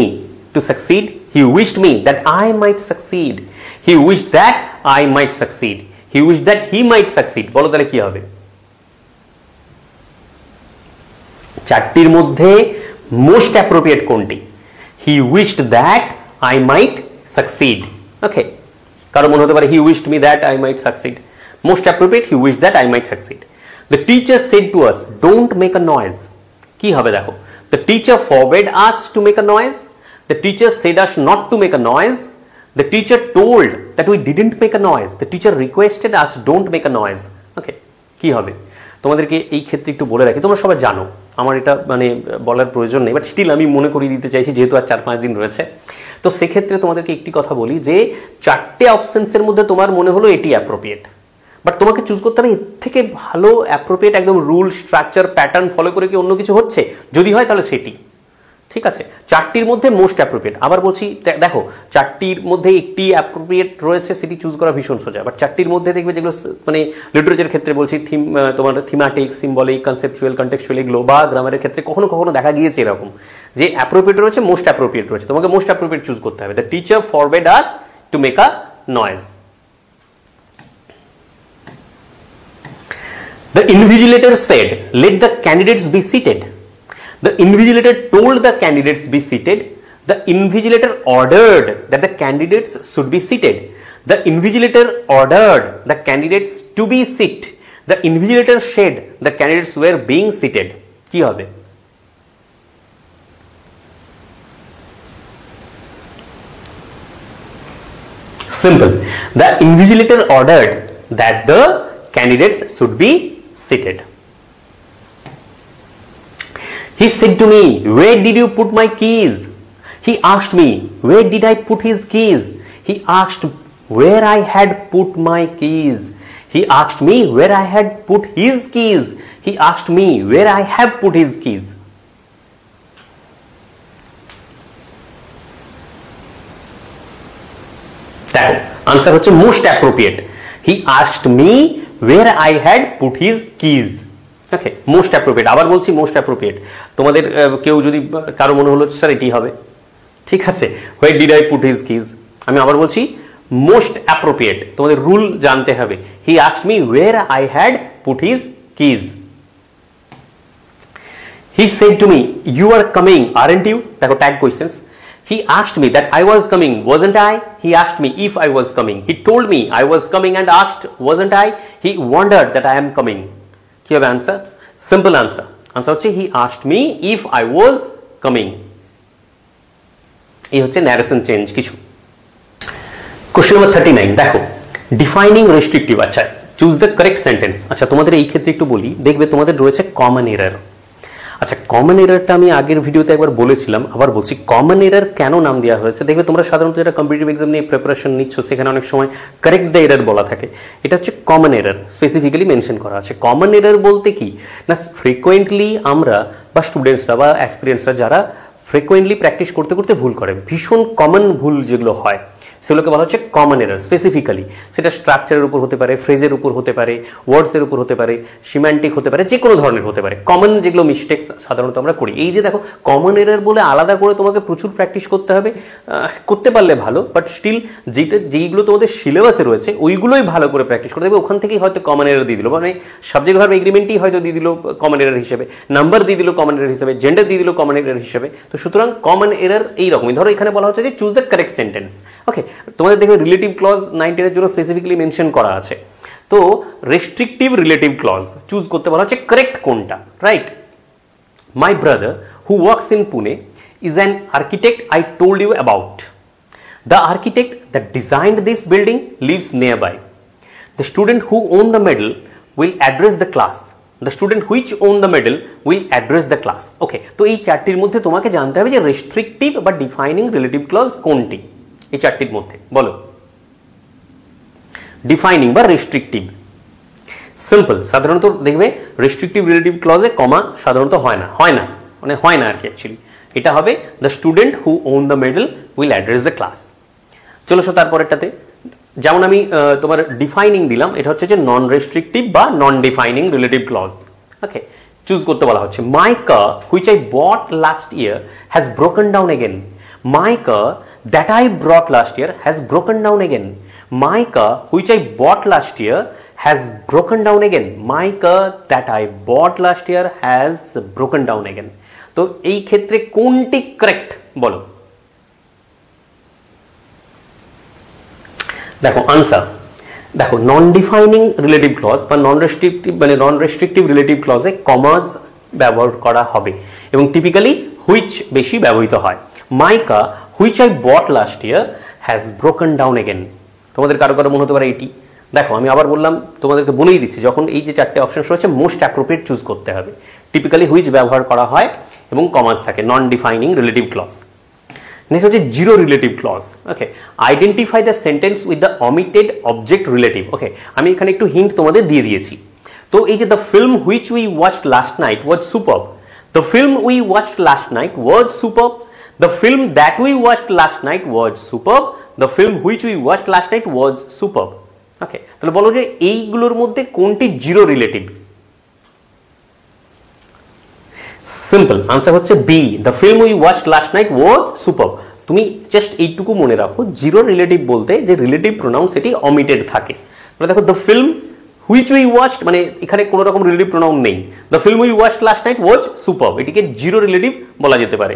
to succeed, he wished me that I might succeed, he wished that I might succeed, he wished that he might succeed. বলো তাহলে কি হবে? চারটির মধ্যে most appropriate কোনটি? He wished that I might succeed. Okay, কারো মনে হতে পারে হি wished me that I might succeed. Most appropriate he wished that I might succeed. The teacher said to us don't make a noise. কি হবে দেখো, the teacher forbade us to make a noise, the teacher said us not to make a noise, the teacher told that we didn't make a noise, the teacher requested us don't make a noise. Okay, কি হবে? তোমাদেরকে এই ক্ষেত্রে একটু বলে রাখি, তোমরা সবাই জানো, আমার এটা মানে বলার প্রয়োজন নেই, বাট স্টিল আমি মনে করিয়ে দিতে চাইছি যেহেতু আর 4-5 দিন রয়েছে। তো সেক্ষেত্রে তোমাদেরকে একটি কথা বলি যে চারটে অপশনসের মধ্যে তোমার মনে হলো এটি অ্যাপ্রোপ্রিয়েট, বাট তোমাকে চুজ করতে হবে এর থেকে ভালো অ্যাপ্রোপ্রিয়েট একদম রুল স্ট্রাকচার প্যাটার্ন ফলো করে কি অন্য কিছু হচ্ছে, যদি হয় তাহলে সেটি ঠিক আছে। চারটির মধ্যে মোস্ট অ্যাপ্রোপ্রিয়েট, আবার বলছি দেখো চারটির মধ্যে একটি অ্যাপ্রোপ্রিয়েট রয়েছে, সেটি চুজ করা ভীষণ সোজা, বাট চারটির মধ্যে দেখবে যেগুলো মানে লিটারেচারের ক্ষেত্রে বলছি তোমার থিমাটিক, সিম্বলিক, কনসেপচুয়াল, কন্টেক্সচুয়াল এগুলো, বা গ্রামারের ক্ষেত্রে কখনো কখনো দেখা গিয়েছে এরকম যে অ্যাপ্রোপ্রিয়েট রয়েছে, মোস্ট অ্যাপ্রোপ্রিয়েট রয়েছে, তোমাকে মোস্ট অ্যাপ্রোপ্রিয়েট চুজ করতে হবে। The teacher forbade us to make a noise. The invigilator said, let the candidates be seated. The invigilator told the candidates be seated. The invigilator ordered that the candidates should be seated. The invigilator ordered the candidates to be seated. The invigilator said the candidates were being seated. কি হবে? Simple. The invigilator ordered that the candidates should be seated. He said to me, where did you put my keys? He asked me, where did I put his keys? He asked where I had put my keys. He asked me where I had put his keys. He asked me where I have put his keys. দেখো answer হচ্ছে most appropriate. He asked me where I had put his keys. Okay, most appropriate. আবার বলছি most appropriate. তোমাদের কেউ যদি কারো মনে হলো স্যার এটি হবে, ঠিক আছে, where did I put his keys, আমি আবার বলছি মোস্ট অ্যাপ্রোপ্রিয়েট। তোমাদের রুল জানতে হবে। He asked me where I had put his keys. He said to me, you are coming, aren't you? দেখো tag questions. He asked me that I was coming, wasn't I? He asked me if I was coming. He told me I was coming and asked, wasn't I? He wondered that I am coming. কি হবে answer? Simple answer. Answer হচ্ছে he asked me if I was coming. এই হচ্ছে narration change কিছু। Question number 39 দেখো, defining restrictive. আচ্ছা, choose the correct sentence. আচ্ছা, তোমাদের এই ক্ষেত্রে একটু বলি, দেখবে তোমাদের রয়েছে কমন এরর। আচ্ছা, কমন এররটা আমি আগের ভিডিওতে একবার বলেছিলাম, আবার বলছি কমন এরর কেন নাম দেওয়া হয়েছে। দেখবে তোমরা সাধারণত যেটা কম্পিটিটিভ এক্সাম নিয়ে প্রিপারেশন নিচ্ছ সেখানে অনেক সময় কারেক্ট দ্য এরর বলা থাকে, এটা হচ্ছে কমন এরর, স্পেসিফিক্যালি মেনশন করা আছে। কমন এরর বলতে কি না, ফ্রিকোয়েন্টলি আমরা বা স্টুডেন্টসরা বা অ্যাসপিরিয়েন্টসরা যারা ফ্রিকোয়েন্টলি প্র্যাকটিস করতে করতে ভুল করে, ভীষণ কমন ভুল যেগুলো হয় সেগুলোকে বলা হচ্ছে কমন এরর। স্পেসিফিক্যালি সেটা স্ট্রাকচারের উপর হতে পারে, ফ্রেজের উপর হতে পারে, ওয়ার্ডসের উপর হতে পারে, সিম্যান্টিক হতে পারে, যে কোনো ধরনের হতে পারে। কমন যেগুলো মিস্টেক্স সাধারণত আমরা করি, এই যে দেখো কমন এরর বলে আলাদা করে তোমাকে প্রচুর প্র্যাকটিস করতে হবে, করতে পারলে ভালো, বাট স্টিল যেইগুলো তোমাদের সিলেবাসে রয়েছে ওইগুলোই ভালো করে প্র্যাকটিস করতে হবে। ওখান থেকেই হয়তো কমন এরর দিয়ে দিল, মানে সাবজেক্ট ভার্ব এগ্রিমেন্টই হয়তো দিয়ে দিল কমন এরর হিসেবে, নাম্বার দিয়ে দিল কমন এরর হিসেবে, জেন্ডার দিয়ে দিল কমন এরর হিসেবে। তো সুতরাং কমন এরর এইরকমই। ধরো এখানে বলা হচ্ছে যে চুজ দ্য কারেক্ট সেন্টেন্স। ওকে, তোমাদের দেখবে রিলেটিভ ক্লজ 9 এর জন্য স্পেসিফিক্যালি মেনশন করা আছে। তো রেস্ট্রিকটিভ রিলেটিভ ক্লজ চুজ করতে বলা হচ্ছে কারেক্ট কোনটা, right? My brother who works in Pune is an architect I told you about. The architect that designed this building lives near by. The student who won the medal will address the class. The student which won the medal will address the class. Okay, তো এই চারটির মধ্যে তোমাকে জানতে হবে যে restrictive বা defining relative clause কোনটি এই চারটির মধ্যে, বলো। ডিফাইনিং বা রেস্ট্রিকটিভ। সিম্পল, সাধারণত দেখবে রেস্ট্রিকটিভ রিলেটিভ ক্লজে কমা সাধারণত হয় না মানে হয় না আর কি অ্যাকচুয়ালি। এটা হবে the student who won the medal will address the class. চলো তারপরেরটাতে, যেমন আমি তোমার ডিফাইনিং দিলাম, এটা হচ্ছে যে নন রেস্ট্রিকটিভ বা non defining relative clause. Okay, choose করতে বলা হচ্ছে। My car which I bought last year has broken down again. My car that I brought last year has broken down again. My car which I bought last year has broken down again. My car that I bought last year has broken down again. তো এই ক্ষেত্রে কোনটি correct বলো? দেখো answer, দেখো নন defining relative clause বা নন restrictive relative ক্লজে কমাস ব্যবহার করা হবে এবং টিপিক্যালি হুইচ বেশি ব্যবহৃত হয়। My car which I bought last year has broken down again. তোমাদের কারো কারো মনে হতে পারে এটি। দেখো আমি আবার বললাম, তোমাদেরকে বলেই দিচ্ছি, যখন এই যে চারটে অপশন রয়েছে মোস্ট অ্যাপ্রোপ্রিয়েট চুজ করতে হবে। টিপিক্যালি হুইচ ব্যবহার করা হয় এবং কমাস থাকে, non defining relative clause. Next হচ্ছে zero relative clause. Okay, identify the sentence with the omitted object relative. Okay, আমি এখানে একটু হিন্ট তোমাদের দিয়ে দিয়েছি। তো এই যে the film which we watched last night was superb. The film we watched last night was superb. The film that we watched last night was superb. The film which we watched last night was superb. Okay, তাহলে বলো যে এইগুলোর মধ্যে কোনটি zero relative? Simple answer হচ্ছে B, the film we watched last night was superb. তুমি just এইটুকু মনে রাখো, জিরো রিলেটিভ বলতে যে রিলেটিভ প্রোনাউন সেটি অমিটেড থাকে। তাহলে দেখো the film which we watched, মানে এখানে কোনো রকম রিলেটিভ প্রোনাউন নেই। The film we watched last night was superb, এটিকে জিরো রিলেটিভ বলা যেতে পারে।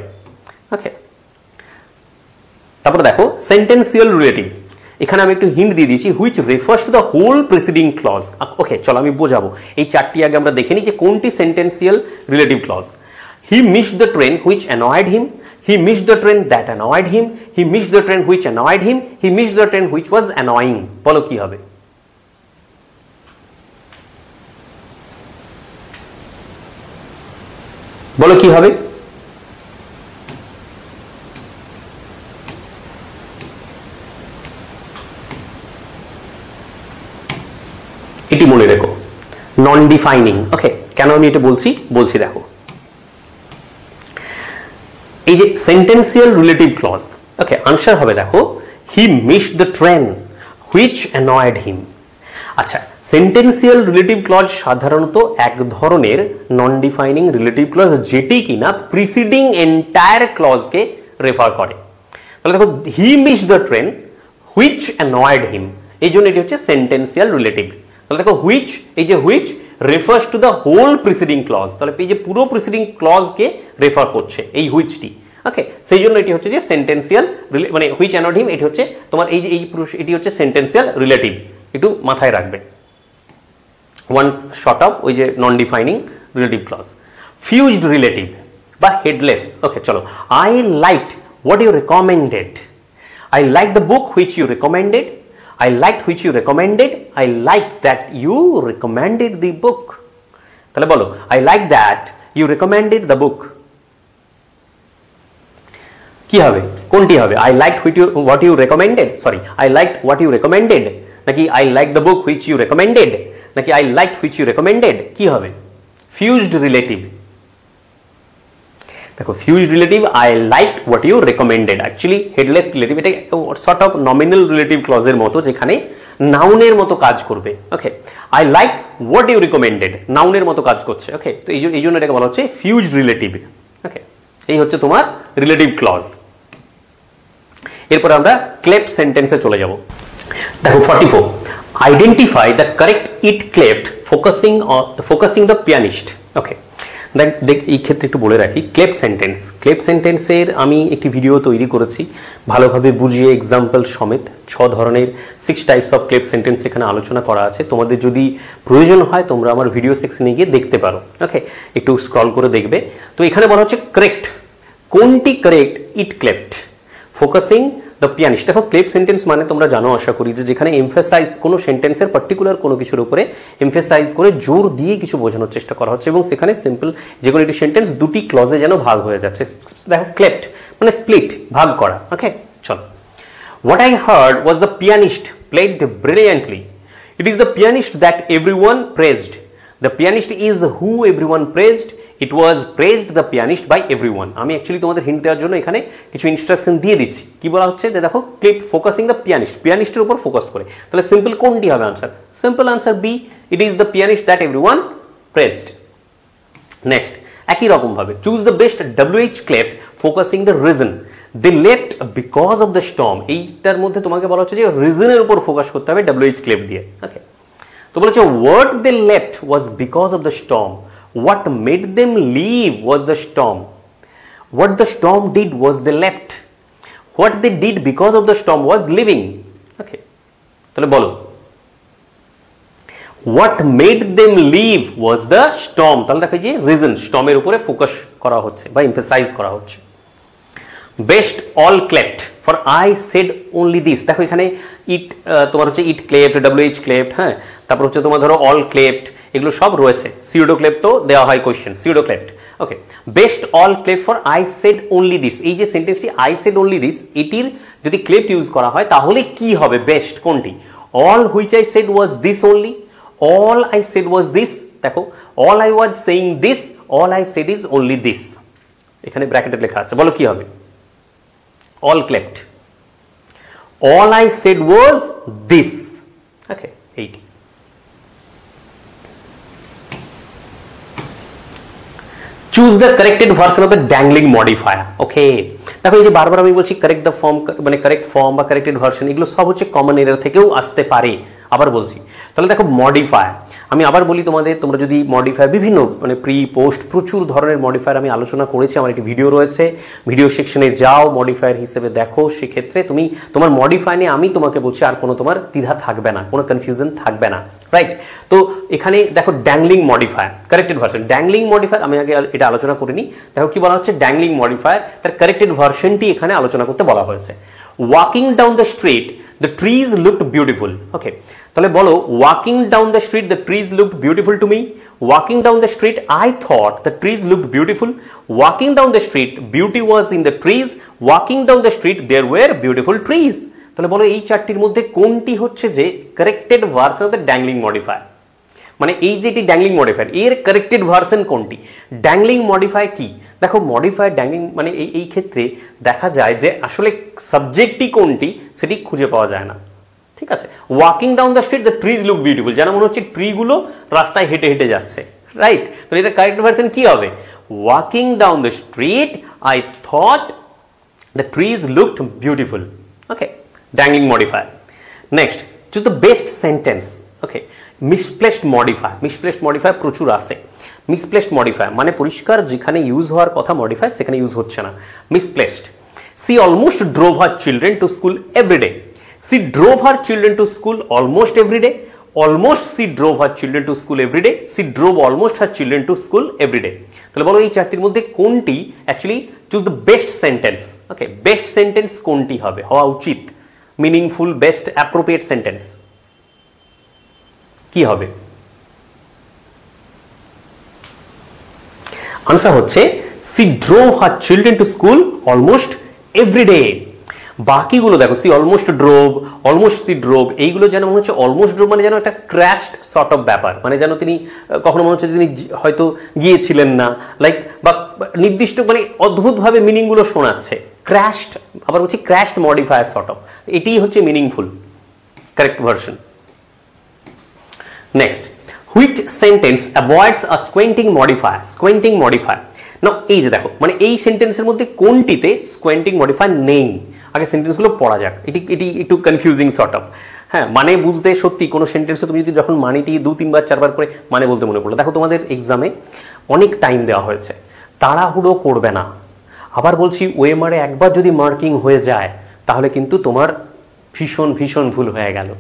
ওকে, তারপরে দেখো সেন্টেন্সিয়াল রিলেটিভ। এখানে আমি একটু হিন্ট দিয়ে দিয়েছি, which refers to the whole preceding clause. Okay, চলো আমি বোঝাবো। এই চারটি আগে আমরা দেখে নিই যে কোনটি sentential relative clause. He missed the train which annoyed him. He missed the train that annoyed him. He missed the train which annoyed him. He missed the train which was annoying. বলো কি হবে? বলো কি হবে? এটি মনে রেখো, নন defining. ওকে, কেন আমি এটা বলছি দেখো, এই যে sentential relative clause. Okay, answer হবে দেখো he missed the train which annoyed him. আচ্ছা, সেন্টেন্সিয়াল রিলেটিভ ক্লজ সাধারণত এক ধরনের নন ডিফাইনিং রিলেটিভ ক্লজ যেটি কিনা প্রিসিডিং এন্টায়ার ক্লজকে রেফার করে। তাহলে দেখো he missed the train which annoyed him, এই জন্য এটি হচ্ছে সেন্টেন্সিয়াল রিলেটিভ। তাহলে দেখো হুইচ, এই যে which refers to the whole preceding clause, তাহলে এই যে পুরো প্রিসিডিং ক্লজকে রেফার করছে এই হুইচটি। ওকে, সেই জন্য এটি হচ্ছে যে সেন্টেন্সিয়াল, মানে হুইচ অ্যানয়েড হিম, এটি হচ্ছে তোমার এই যে এটি হচ্ছে সেন্টেন্সিয়াল রিলেটিভ। একটু মাথায় রাখবে, ওয়ান শর্ট আপ ওই যে non defining relative clause. Fused relative বা হেডলেস। ওকে, চলো, I liked what you recommended. I like the book which you recommended. I liked which you recommended. I liked that you recommended the book. তাহলে বলো I like that you recommended the book. কি হবে? কোনটি হবে? I liked what you recommended. Sorry, I liked what you recommended. নাকি I liked the book which you recommended. নাকি I liked which you recommended. কি হবে? Fused relative. দেখো fused relative, I like what you recommended. Actually headless relative এটা sort of nominal relative ক্লজের মতো, যেখানে নাউনের মতো কাজ করবে। Okay, I like what you recommended নাউনের মতো কাজ করছে। ওকে, তো এই জন্য এটাকে বলা হচ্ছে ফিউজড রিলেটিভ। ওকে, এই হচ্ছে তোমার রিলেটিভ ক্লজ। এরপর আমরা ক্লেফট সেন্টেন্সে চলে যাব। দেখো 44, identify the correct it cleft focusing the pianist. Okay, দেখ এই ক্ষেত্রে একটু বলে রাখি, ক্লেফট সেন্টেন্সের আমি একটি ভিডিও তৈরি করেছি ভালোভাবে বুঝিয়ে এক্সাম্পল সমেত। 6 ধরনের 6 টাইপস অফ ক্লেফট সেন্টেন্স এখানে আলোচনা করা আছে। তোমাদের যদি প্রয়োজন হয় তোমরা আমার ভিডিও সেকশনে গিয়ে দেখতে পারো। ওকে, একটু স্ক্রল করে দেখবে। তো এখানে বলা হচ্ছে কারেক্ট, কোনটি correct? It cleft focusing the pianist. দেখো ক্লেফট সেন্টেন্স মানে তোমরা জানো আশা করি যে যেখানে এমফাসাইজ কোনো সেন্টেন্সের পার্টিকুলার কোনো কিছুর উপরে এমফাসাইজ করে জোর দিয়ে কিছু বোঝানোর চেষ্টা করা হচ্ছে এবং সেখানে সিম্পল যে কোনো একটি সেন্টেন্স দুটি ক্লজে যেন ভাগ হয়ে যাচ্ছে। দেখো ক্লেফট মানে স্প্লিট, ভাগ করা। ওকে, চলো, what I hard was the pianist played brilliantly. It is the pianist that everyone praised. The pianist is who everyone praised. It was praised the pianist by everyone. আমি অ্যাকচুয়ালি তোমাদের hint দেওয়ার জন্য এখানে কিছু instruction দিয়ে দিচ্ছি। কি বলা হচ্ছে যে দেখো ক্লিপ ফোকাসিং দ্য পিয়ানিস্ট, পিয়ানিস্টের উপর ফোকাস করে। তাহলে সিম্পল কোনটি হবে answer? Simple answer B, it is the pianist that everyone praised. Next একই রকম ভাবে choose the best WH cleft focusing the reason they left because of the storm. এইটার মধ্যে তোমাকে বলা হচ্ছে যে রিজনের উপর ফোকাস করতে হবে WH ক্লেফট দিয়ে। ওকে, তো বলেছে what they left was because of the storm, what made them leave was the storm, what the storm did was they left, what they did because of the storm was leaving. Okay, তাহলে বলো what made them leave was the storm, তাহলে দেখো যে reason স্টর্মের উপরে focus করা হচ্ছে বা emphasise করা হচ্ছে। Best all cleft for I said only this, দেখো এখানে ইট তোমার হচ্ছে ইট ক্লেপ্ট, WH ক্লেপ্ট, হ্যাঁ, তারপর হচ্ছে তোমার ধরো অল ক্লেপ্ট, এগুলো সব রয়েছে। সিউডো ক্লেপ্টও দেওয়া হয় question, pseudo cleft. Okay, best all cleft for I said only this, এই যে সেন্টেন্সটি আই সেড অনলি দিস, এটির যদি ক্লেপ্ট ইউজ করা হয় তাহলে কি হবে, বেস্ট কোনটি? All which I said was this only, all I said was this, দেখো all I was saying this, all I said is only this, এখানে ব্র্যাকেটে লেখা আছে, বলো কি হবে? all clept, all I said was this। Okay, eighty. choose the corrected version of the dangling modifier। ওকে, দেখো এই যে বারবার আমি বলছি কারেক্ট দ্য ফর্ম, মানে কারেক্ট ফর্ম বা কারেক্টেড ভার্সন, এগুলো সব হচ্ছে কমন এরর থেকেও আসতে পারে। আবার বলছি, তাহলে দেখো মডিফায়ার, আমি আবার বলি তোমাদের, তোমরা যদি মডিফায়ার বিভিন্ন মানে প্রি পোস্ট প্রচুর ধরনের মডিফায়ার আমি আলোচনা করেছি, আমার একটি ভিডিও রয়েছে, ভিডিও সেকশনে যাও, মডিফায়ার হিসেবে দেখো, সেক্ষেত্রে তুমি তোমার মডিফায়ার নিয়ে আমি তোমাকে বলছি আর কোনো তোমার দ্বিধা থাকবে না, কোনো কনফিউশন থাকবে না, রাইট? তো এখানে দেখো dangling modifier corrected version, dangling modifier আমি আগে এটা আলোচনা করিনি। দেখো কি বলা হচ্ছে, ড্যাংলিং মডিফায়ার তার কারেক্টেড ভার্সনটি এখানে আলোচনা করতে বলা হয়েছে। Walking down the street the trees looked beautiful. Okay, তাহলে বলো walking down the street the trees looked beautiful to me, walking down the street I thought the trees looked beautiful, walking down the street beauty was in the trees, walking down the street there were beautiful trees. তাহলে বলো এই চারটির মধ্যে কোনটি হচ্ছে যে corrected version of the dangling modifier, মানে এই যেটি ড্যাংলিং মডিফায়ার এর কারেক্টেড ভার্সন কোনটি? ড্যাংলিং মডিফায়ার কি? দেখো মডিফায়ার ড্যাংলিং মানে এই ক্ষেত্রে দেখা যায় যে আসলে সাবজেক্টটি কোনটি সেটি খুঁজে পাওয়া যায় না, ঠিক আছে? Walking down the street the trees look beautiful, যেন মনে হচ্ছে ট্রিগুলো রাস্তায় হেঁটে হেঁটে যাচ্ছে, রাইট? তো এটা কারেক্ট ভার্সন কি হবে? Walking down the street I thought the trees looked beautiful. Okay, dangling modifier. Next, choose the best sentence. Okay, misplaced modifier, misplaced modifier প্রচুর আছে। মিসপ্লেসড মডিফায়ার মানে পরিষ্কার যেখানে ইউজ হওয়ার কথা মডিফায়ার সেখানে ইউজ হচ্ছে না, misplaced. She almost drove her children to school every day, she drove her children to school almost every day, almost she drove her children to school every day, she drove almost her children to school every day. তাহলে বলো এই চারটির মধ্যে কোনটি actually choose the best sentence. Okay, best sentence কোনটি হবে, হওয়া উচিত, মিনিংফুল, বেস্ট, অ্যাপ্রোপ্রিয়েট সেন্টেন্স কি হবে? আনসার হচ্ছে she drove her children to school almost every day. বাকিগুলো দেখো, she almost drove, almost she drove, এইগুলো যেন মনে হচ্ছে অলমোস্ট ড্রোভ মানে যেন একটা ক্র্যাশড সর্ট অফ ব্যাপার, মানে যেন তিনি কখনো মনে হচ্ছে তিনি হয়তো গিয়েছিলেন না, লাইক বা নির্দিষ্ট মানে অদ্ভুতভাবে মিনিংগুলো শোনাচ্ছে, ক্র্যাশড, আবার বলছি ক্র্যাশড মডিফায়ার সর্ট অফ, এটাই হচ্ছে meaningful correct version. Next, which sentence avoids a squinting modifier, squinting modifier. না এই যে দেখো মানে এই সেন্টেন্সের মধ্যে কোনটিতে স্কোয়েন্টিং মডিফায়ার নেই? আগে সেন্টেন্সগুলো পড়া যাক, এটি একটু কনফিউজিং সর্ট অফ। হ্যাঁ, মানে বুঝতে সত্যি কোনো সেন্টেন্সে তুমি যদি যখন মানেটি 2-3 বার 4 বার করে মানে বলতে মনে পড়লো, দেখো তোমাদের এক্সামে অনেক টাইম দেওয়া হয়েছে, তাড়াহুড়ো করবে না। আবার বলছি ওএমআরে একবার যদি মার্কিং হয়ে যায় তাহলে কিন্তু তোমার ভীষণ ভীষণ ভুল হয়ে গেল।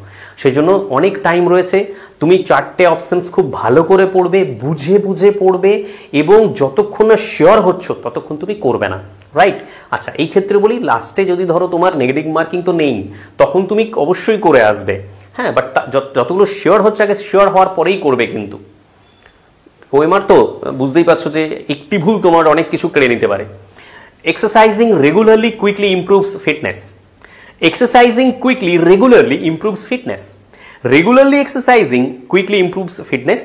সেই জন্য অনেক টাইম রয়েছে, তুমি 4টে অপশনস খুব ভালো করে পড়বে, বুঝে বুঝে পড়বে, এবং যতক্ষণ না শিওর হচ্ছ ততক্ষণ তুমি করবে না, রাইট? আচ্ছা, এই ক্ষেত্রে বলি লাস্টে যদি ধরো তোমার নেগেটিভ মার্কিং তো নেই, তখন তুমি অবশ্যই করে আসবে, হ্যাঁ, বাট যতগুলো শিওর হচ্ছে আগে শিওর হওয়ার পরেই করবে। কিন্তু ওএমআর তো বুঝতেই পারছো যে একটি ভুল তোমার অনেক কিছু কেড়ে নিতে পারে। Exercising regularly quickly improves fitness, exercising quickly regularly improves fitness, regularly exercising quickly improves fitness,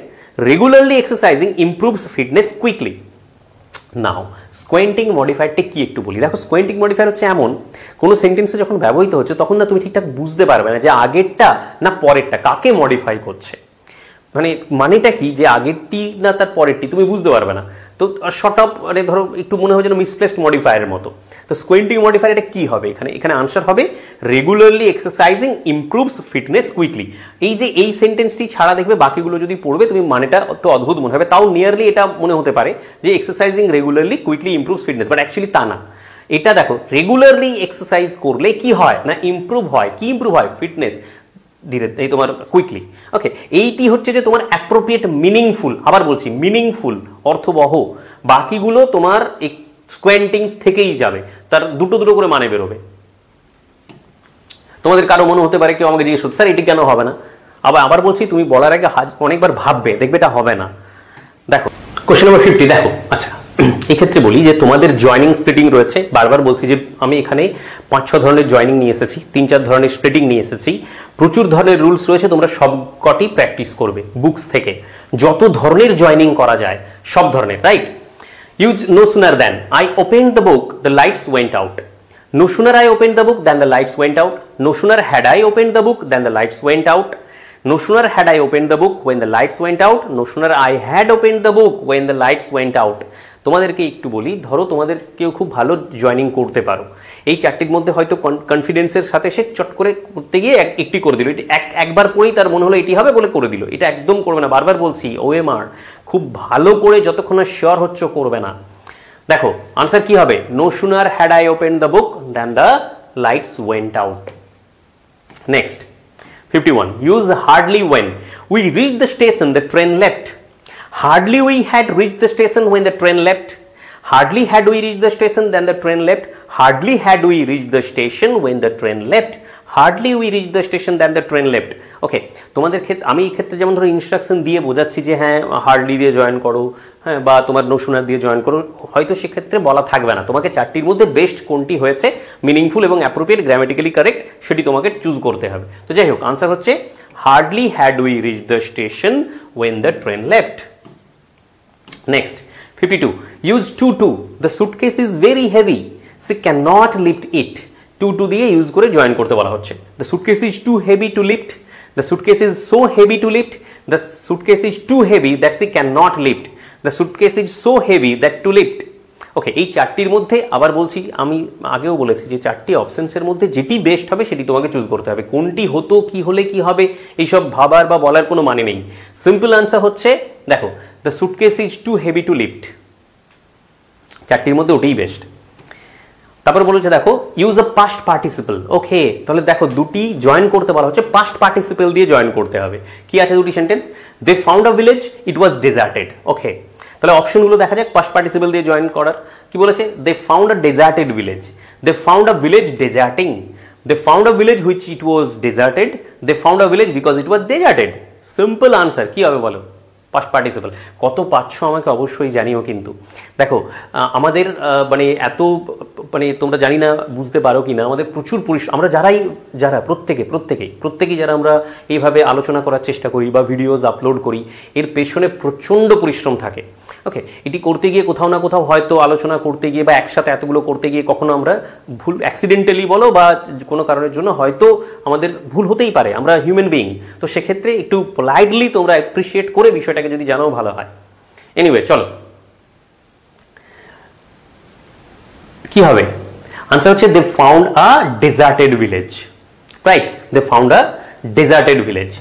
regularly exercising improves fitness quickly. নাও স্কোয়েন্টিং মডিফায়ারটা কি একটু বলি। দেখো স্কোয়েন্টিং মডিফায়ার হচ্ছে এমন কোনো সেন্টেন্সে যখন ব্যবহৃত হচ্ছে তখন না তুমি ঠিকঠাক বুঝতে পারবে না যে আগেরটা না পরেরটা কাকে মডিফাই করছে, মানে মানেটা কি যে আগেরটি না তার পরেরটি তুমি বুঝতে পারবে না। তো শর্ট অফ মানে ধরো একটু মনে হয় যেন মিসপ্লেসড মডিফায়ারের মতো। তো স্কোয়েন্টিং মডিফায়ার এটা কি হবে, এখানে আনসার হবে regularly exercising improves fitness quickly. এই যে এই সেন্টেন্সটি ছাড়া দেখবে বাকিগুলো যদি পড়বে তুমি মানেটা একটু অদ্ভুত মনে হবে, তাও নিয়ারলি এটা মনে হতে পারে যে exercising regularly quickly improves fitness, but actually তা না। এটা দেখো রেগুলারলি এক্সারসাইজ করলে কি হয় না ইমপ্রুভ হয়, কি ইমপ্রুভ হয় ফিটনেস ধীরে এই তোমার কুইকলি। ওকে, এইটি হচ্ছে যে তোমার অ্যাপ্রোপ্রিয়েট মিনিংফুল, আবার বলছি মিনিংফুল অর্থবহ, বাকিগুলো তোমার স্কোয়েন্টিং থেকেই যাবে, তার দুটো দুটো করে মানে বেরোবে। তোমাদের কারো মনে হতে পারে কেউ আমাকে জিজ্ঞেস করতে স্যার এটি কেন হবে না, আবার বলছি তুমি বলার আগে অনেকবার ভাববে, দেখবে এটা হবে না। দেখো কোশ্চেন নাম্বার 50 দেখো। আচ্ছা এই ক্ষেত্রে বলি যে তোমাদের জয়নিং স্প্লিটিং রয়েছে, বারবার বলছি যে আমি এখানে 5-6 ধরনের জয়নিং নিয়ে এসেছি, 3-4 ধরনের স্প্লিটিং নিয়ে এসেছি, প্রচুর ধরনের রুলস রয়েছে, তোমরা সবকটি প্র্যাকটিস করবে বুকস থেকে, যত ধরনের জয়নিং করা যায় সব ধরনের, right. Use no sooner than I opened the book the lights went out, no sooner I opened the book than the lights went out, no sooner had I opened the book than the lights went out, no sooner had I opened the book when the lights went out, no sooner I had opened the book when the lights went out। তোমাদেরকে একটু বলি, ধরো তোমাদের কেউ খুব ভালো joining করতে পারো, এই চারটির মধ্যে হয়তো কনফিডেন্সের সাথে সে চট করে করতে গিয়ে একটি করে দিল, এটি একবার পরেই তার মনে হলো এটি হবে বলে করে দিল, এটা একদম করবে না। বারবার বলছি OMR খুব ভালো করে যতক্ষণ না শিওর হচ্ছে করবে না। দেখো আনসার কি হবে, no sooner had I opened the book than the lights went out। Next 51, use hardly when we reached the station the train left, hardly we had reached the station when the train left, hardly had we reached the station then the train left, hardly had we reached the station when the train left, hardly we reached the station then the train left। ওকে, তোমাদের ক্ষেত্রে আমি এই ক্ষেত্রে যেমন ধরো instruction দিয়ে বোঝাচ্ছি যে হ্যাঁ হার্ডলি দিয়ে জয়েন করো, হ্যাঁ বা তোমার নো সুনার দিয়ে জয়েন করো, হয়তো সেক্ষেত্রে বলা থাকবে না, তোমাকে চারটির মধ্যে বেস্ট কোনটি হয়েছে মিনিংফুল এবং অ্যাপ্রোপ্রিয়েট গ্রামেটিক্যালি কারেক্ট সেটি তোমাকে চুজ করতে হবে। তো যাই হোক আনসার হচ্ছে hardly had we reach the station when the train left. Next 52, use too the suitcase is very heavy she can not lift it, too দিয়ে ইউজ করে জয়েন করতে বলা হচ্ছে। The suitcase is too heavy to lift, the suitcase is so heavy to lift, the suitcase is too heavy that she cannot lift, the suitcase is so heavy that to lift। ওকে, এই চারটির মধ্যে আবার বলছি, আমি আগেও বলেছি যে চারটি অপশনসের মধ্যে যেটি বেস্ট হবে সেটি তোমাকে চুজ করতে হবে, কোনটি হতো কি হলে কি হবে এইসব ভাবার বা বলার কোনো মানে নেই। সিম্পল আনসার হচ্ছে দেখো the suitcase is too heavy to lift, চারটির মধ্যে ওটাই বেস্ট। তারপর বলেছে দেখো ইউজ আ পাস্ট পার্টিসিপল। ওকে, তাহলে দেখো দুটি জয়েন করতে বলা হচ্ছে, পাস্ট পার্টিসিপল দিয়ে জয়েন করতে হবে। কি আছে দুটি sentence, they found a village it was deserted. Okay, তাহলে অপশনগুলো দেখা যাক পাস্ট পার্টিসিপল দিয়ে জয়েন করার। কি বলেছে, they found a deserted village, they found a village deserting, they found a village which it was deserted, they found a village because it was deserted. Simple answer কি হবে বলো, past participle. কত পাচ্ছ আমাকে অবশ্যই জানিও। কিন্তু দেখো আমাদের মানে এত মানে তোমরা জানি না বুঝতে পারো কি না, আমাদের প্রচুর পরিশ্রম, আমরা যারা প্রত্যেকেই যারা আমরা এইভাবে আলোচনা করার চেষ্টা করি বা ভিডিওস আপলোড করি, এর পেছনে প্রচণ্ড পরিশ্রম থাকে। ওকে, এটি করতে গিয়ে কোথাও না কোথাও হয়তো আলোচনা করতে গিয়ে বা একসাথে এতগুলো করতে গিয়ে কখনো আমরা ভুল অ্যাক্সিডেন্টালি বলো বা কোনো কারণের জন্য হয়তো আমাদের ভুল হতেই পারে, আমরা হিউম্যান বিইং। তো সেক্ষেত্রে একটু পোলাইটলি তোমরা অ্যাপ্রিসিয়েট করে বিষয়টাকে যদি জানাও ভালো হয়। এনিওয়ে চলো কি হবে, আনসার হচ্ছে they found a deserted village, right, they found a deserted village.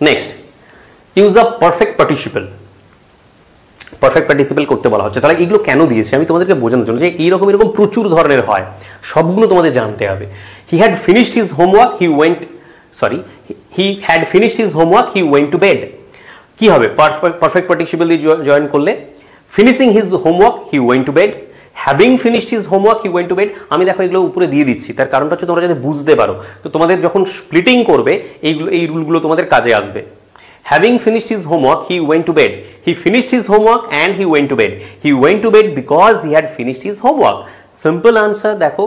Next use a perfect participle, perfect participle করতে বলা হচ্ছে। তাহলে এগুলো কেন দিয়েছি আমি তোমাদেরকে বোঝানোর জন্য যে এরকম প্রচুর ধরনের হয়, সবগুলো তোমাদের জানতে হবে। He had finished his homework he had finished his homework he went to bed. কি হবে পারফেক্ট পার্টিসিপল দিয়ে জয়েন করলে, finishing his homework he went to bed, having finished his homework he went to bed. আমি দেখো এগুলো উপরে দিয়ে দিচ্ছি, তার কারণটা হচ্ছে তোমরা যাতে বুঝতে পারো, তো তোমাদের যখন স্প্লিটিং করবে এই রুলগুলো তোমাদের কাজে আসবে। Having finished his homework, he went to bed. He finished his homework and he went to bed. He went to bed because he had finished his homework. Simple answer দেখো,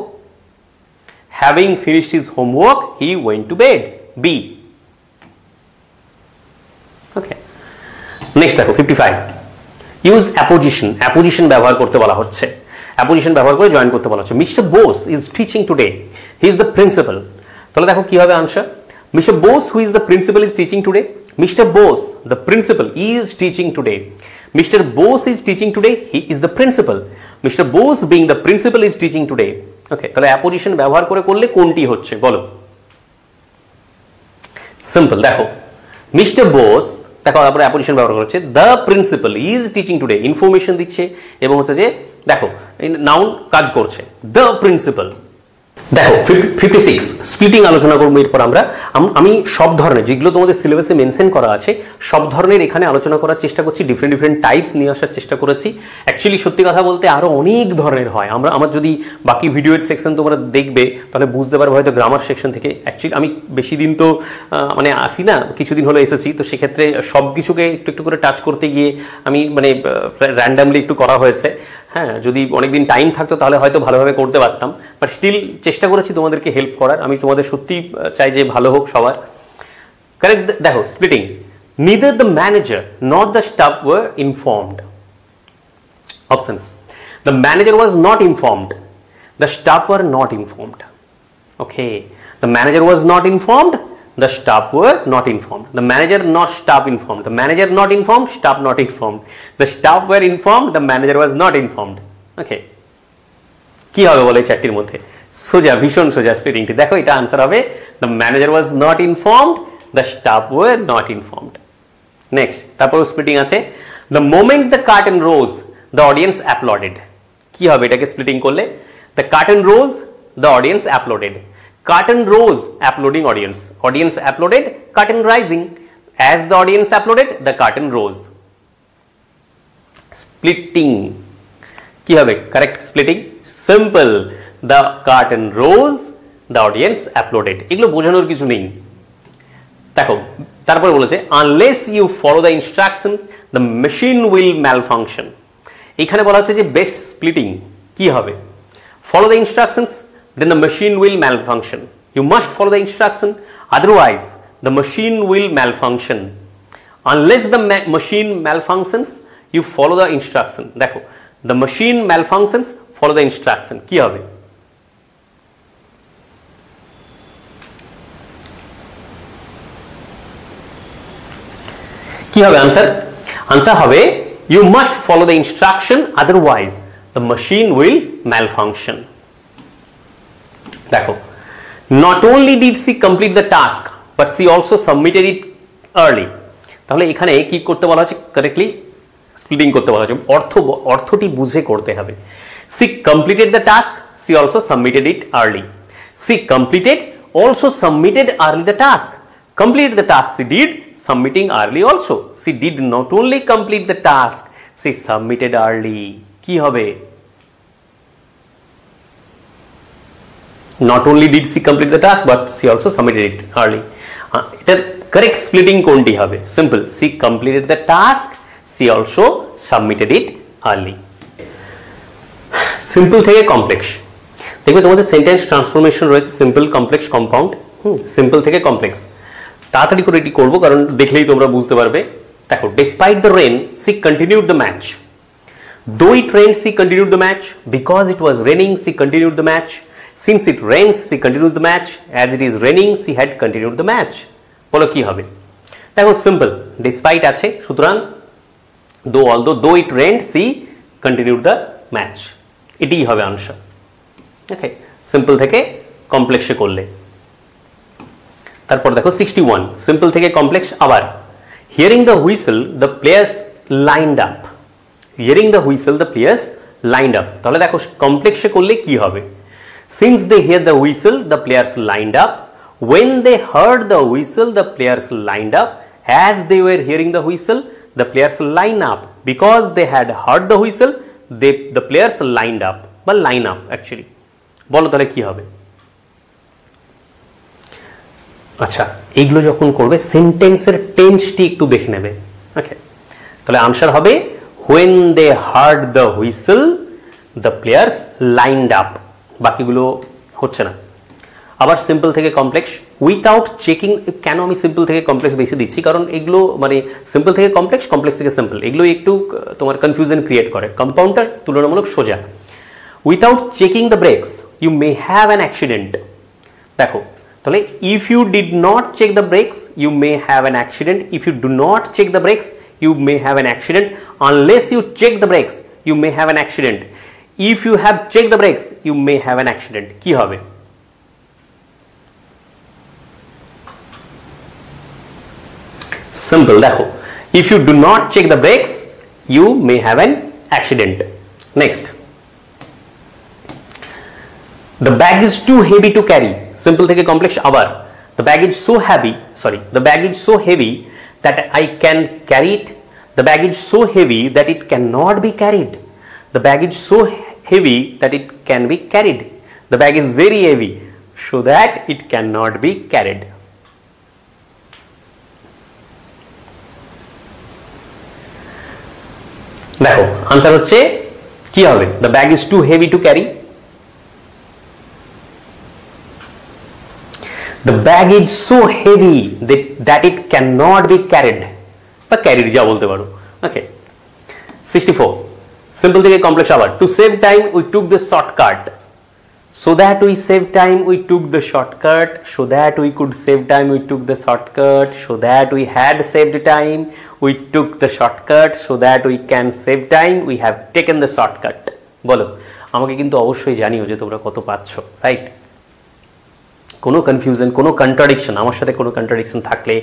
having finished his homework, he went to bed. B. Okay. Next দেখো 55. Use apposition. Apposition ব্যবহার করতে বলা হচ্ছে। Apposition ব্যবহার করে join করতে বলা হচ্ছে। Mr. Bose is teaching today. He is the principal. তাহলে দেখো কি হবে answer, Mr. Bose, who is the principal, is teaching today. Mr. Bose, the principal, is teaching today. Mr. Bose is teaching today. He is the principal. Mr. Bose being the principal is teaching today. ওকে, তাহলে apposition ব্যবহার করে করলে কোনটি হচ্ছে বলো? Simple. দেখো mister Bose, দেখো তারপরে অ্যাপোজিশন ব্যবহার করা হচ্ছে, the principal is teaching today, information দিচ্ছে এবং হচ্ছে যে দেখো নাউন কাজ করছে, দ্য প্রিন্সিপাল। দেখো 56 স্প্লিটিং আলোচনা করবো এরপর আমরা। আমি সব ধরনের যেগুলো তোমাদের সিলেবাসে মেনশন করা আছে সব ধরনের এখানে আলোচনা করার চেষ্টা করছি, ডিফারেন্ট ডিফারেন্ট টাইপস নিয়ে আসার চেষ্টা করেছি। অ্যাকচুয়ালি সত্যি কথা বলতে আরো অনেক ধরনের হয়। আমার যদি বাকি ভিডিওর সেকশন তোমরা দেখবে তাহলে বুঝতে পারবে হয়তো গ্রামার সেকশন থেকে। অ্যাকচুয়ালি আমি বেশি দিন তো মানে আসি না, কিছুদিন হলো এসেছি, তো সেক্ষেত্রে সব কিছুকে একটু একটু করে টাচ করতে গিয়ে আমি মানে র্যান্ডামলি একটু করা হয়েছে। হ্যাঁ, যদি অনেকদিন টাইম থাকতো তাহলে হয়তো ভালোভাবে করতে পারতাম, বাট স্টিল চেষ্টা করেছি তোমাদেরকে হেল্প করার। আমি তোমাদের সত্যি চাই যে ভালো হোক সবার। কারেক্ট। দেখো splitting, neither the manager nor the staff were informed. Options: the manager was not informed, the staff were not informed. Okay, the manager was not informed, the staff were not informed. The manager not staff informed, the manager not informed, staff not informed. The staff were informed, the manager was not informed. Okay, কি হবে বলে চারটির মধ্যে? সোজা, ভীষণ সোজা স্প্লিটিংটি। দেখো এটা answer হবে the manager was not informed, the staff were not informed. Next, তারপর স্প্লিটিং আছে, the moment the curtain rose the audience applauded. কি হবে এটাকে স্প্লিটিং করলে? the curtain rose the audience applauded. Curtain rose, applauding audience. Audience applauded, curtain rising. As the audience applauded, the curtain rose. Splitting. কি হবে correct splitting? Simple, the curtain rose, the audience applauded. এগুলো বোঝানোর কিছু নেই। দেখো তারপরে বলেছে unless you follow the instructions the machine will malfunction. এখানে বলা হচ্ছে যে বেস্ট স্প্লিটিং কি হবে? follow the instructions, then the machine will malfunction. You must follow the instruction, otherwise the machine will malfunction. Unless the machine malfunctions, you follow the instruction. দেখো the machine malfunctions, follow the instruction. কি হবে? কি হবে answer? Answer হবে you must follow the instruction, otherwise the machine will malfunction. দেখো not only did she complete the task but she also submitted it early. তাহলে এখানে কি করতে বলা হচ্ছে? কারেক্টলি স্প্লিটিং করতে বলা হচ্ছে, অর্থটি বুঝে করতে হবে। she completed the task, she also submitted it early. she completed, also submitted early the task. Complete the task she did, submitting early also. She did not only complete the task, she submitted early. কি হবে? Not only did she complete the task, but she also submitted it early. এটার correct splitting কোনটি হবে? Simple, she completed the task, she also submitted it early. Simple থেকে complex, দেখবে তোমাদের sentence transformation রয়েছে simple, complex, compound. Simple থেকে complex তাড়াতাড়ি করে এটি করবো কারণ দেখলেই তোমরা বুঝতে পারবে। দেখো despite the rain she continued the match. Though it rained she continued the match. Because it was raining she continued the match. Since it rains she continued the match. As it is raining she had continued the match. বলো কি হবে? দেখো simple, despite আছে সুতরাং though it rained she continued the match. এটিই হবে answer. ওকে, simple থেকে কমপ্লেক্সে করলে। তারপর দেখো 61 সিম্পল থেকে কমপ্লেক্স আবার, hearing the whistle the players lined up. Hearing the whistle the players lined up. তাহলে দেখো কমপ্লেক্সে করলে কি হবে? Since they hear the whistle the players lined up. when they heard the whistle the players lined up. as they were hearing the whistle the players line up. because they had heard the whistle the players lined up বা line up actually. বলো তাহলে কি হবে? আচ্ছা, এইগুলো যখন করবে সেন্টেন্সের টেন্সটি একটু দেখে নেবে। ওকে, তাহলে আনসার হবে when they heard the whistle the players lined up. বাকিগুলো হচ্ছে না। আবার সিম্পল থেকে কমপ্লেক্স উইথাউট চেকিং। কেন আমি সিম্পল থেকে কমপ্লেক্স বেশি দিচ্ছি? কারণ এগুলো মানে সিম্পল থেকে কমপ্লেক্স, কমপ্লেক্স থেকে সিম্পল, এগুলো একটু তোমার কনফিউশন ক্রিয়েট করে। কম্পাউন্ডার তুলনামূলক সোজা। Without checking the brakes you may have an accident. দেখো তাহলে if you did not check the brakes you may have an accident. If you do not check the brakes you may have an accident. Unless you check the brakes, you may have an accident. If you have checked the brakes, you may have an accident. কি হবে? Simple, দেখো, if you do not check the brakes, you may have an accident. Next, the bag is too heavy to carry. Simple থেকে complex আবার, the bag is so heavy, the bag is so heavy that I can carry it. The bag is so heavy that it cannot be carried. The bag is so heavy that it can be carried. The bag is very heavy so that it cannot be carried. দেখো answer হচ্ছে কি হবে? The bag is too heavy to carry. The bag is so heavy that it cannot be carried. বা carried যা বলতে পারো। Okay. 64. Simple থেকে complex আবার। To save time we took the shortcut. So that we save time we took the shortcut. So that we could save time we took the shortcut. So that we had saved time we took the shortcut. So that we can save time we have taken the shortcut. বলো, আমাকে কিন্তু অবশ্যই জানিও যে তোমরা কত পাচ্ছ, right? কোনো কনফিউশন, কোনো কন্ট্রাডিকশন, আমার সাথে কোনো কন্ট্রাডিকশন থাকলে,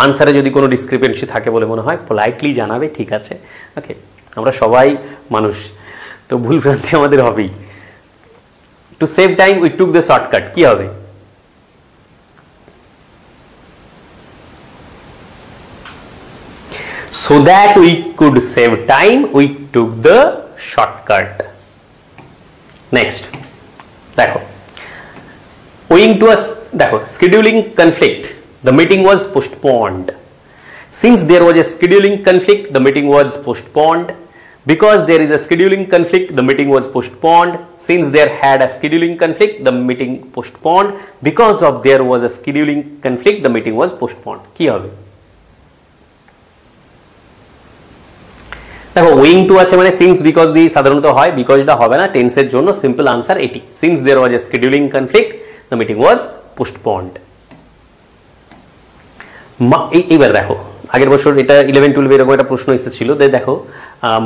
আনসারে যদি কোনো ডিসক্রিপেন্সি থাকে বলে মনে হয়, পোলাইটলি জানাবে, ঠিক আছে? ওকে, আমরা সবাই মানুষ, তো ভুলভ্রান্তি আমাদের হবেই। To save time we took the shortcut, কি হবে? So that we could save time we took the shortcut. Next দেখো, owing to a scheduling conflict, the meeting was postponed. Since there was a scheduling conflict, the meeting was postponed. Because there is a scheduling conflict, the meeting was postponed. Since there had a scheduling conflict, the meeting postponed. Because of there was a scheduling conflict, the meeting was postponed. কি হবে? দেখো, owing to আছে মানে since because দিয়ে সাধারণত হয়, because এটা হবে না টেন্সের জন্য। সিম্পল আনসার এটি, since there was a scheduling conflict, the meeting was postponed. এইবার দেখো, আগের বছর এটা 11-12 এরকম একটা প্রশ্ন এসেছিল, দেখো,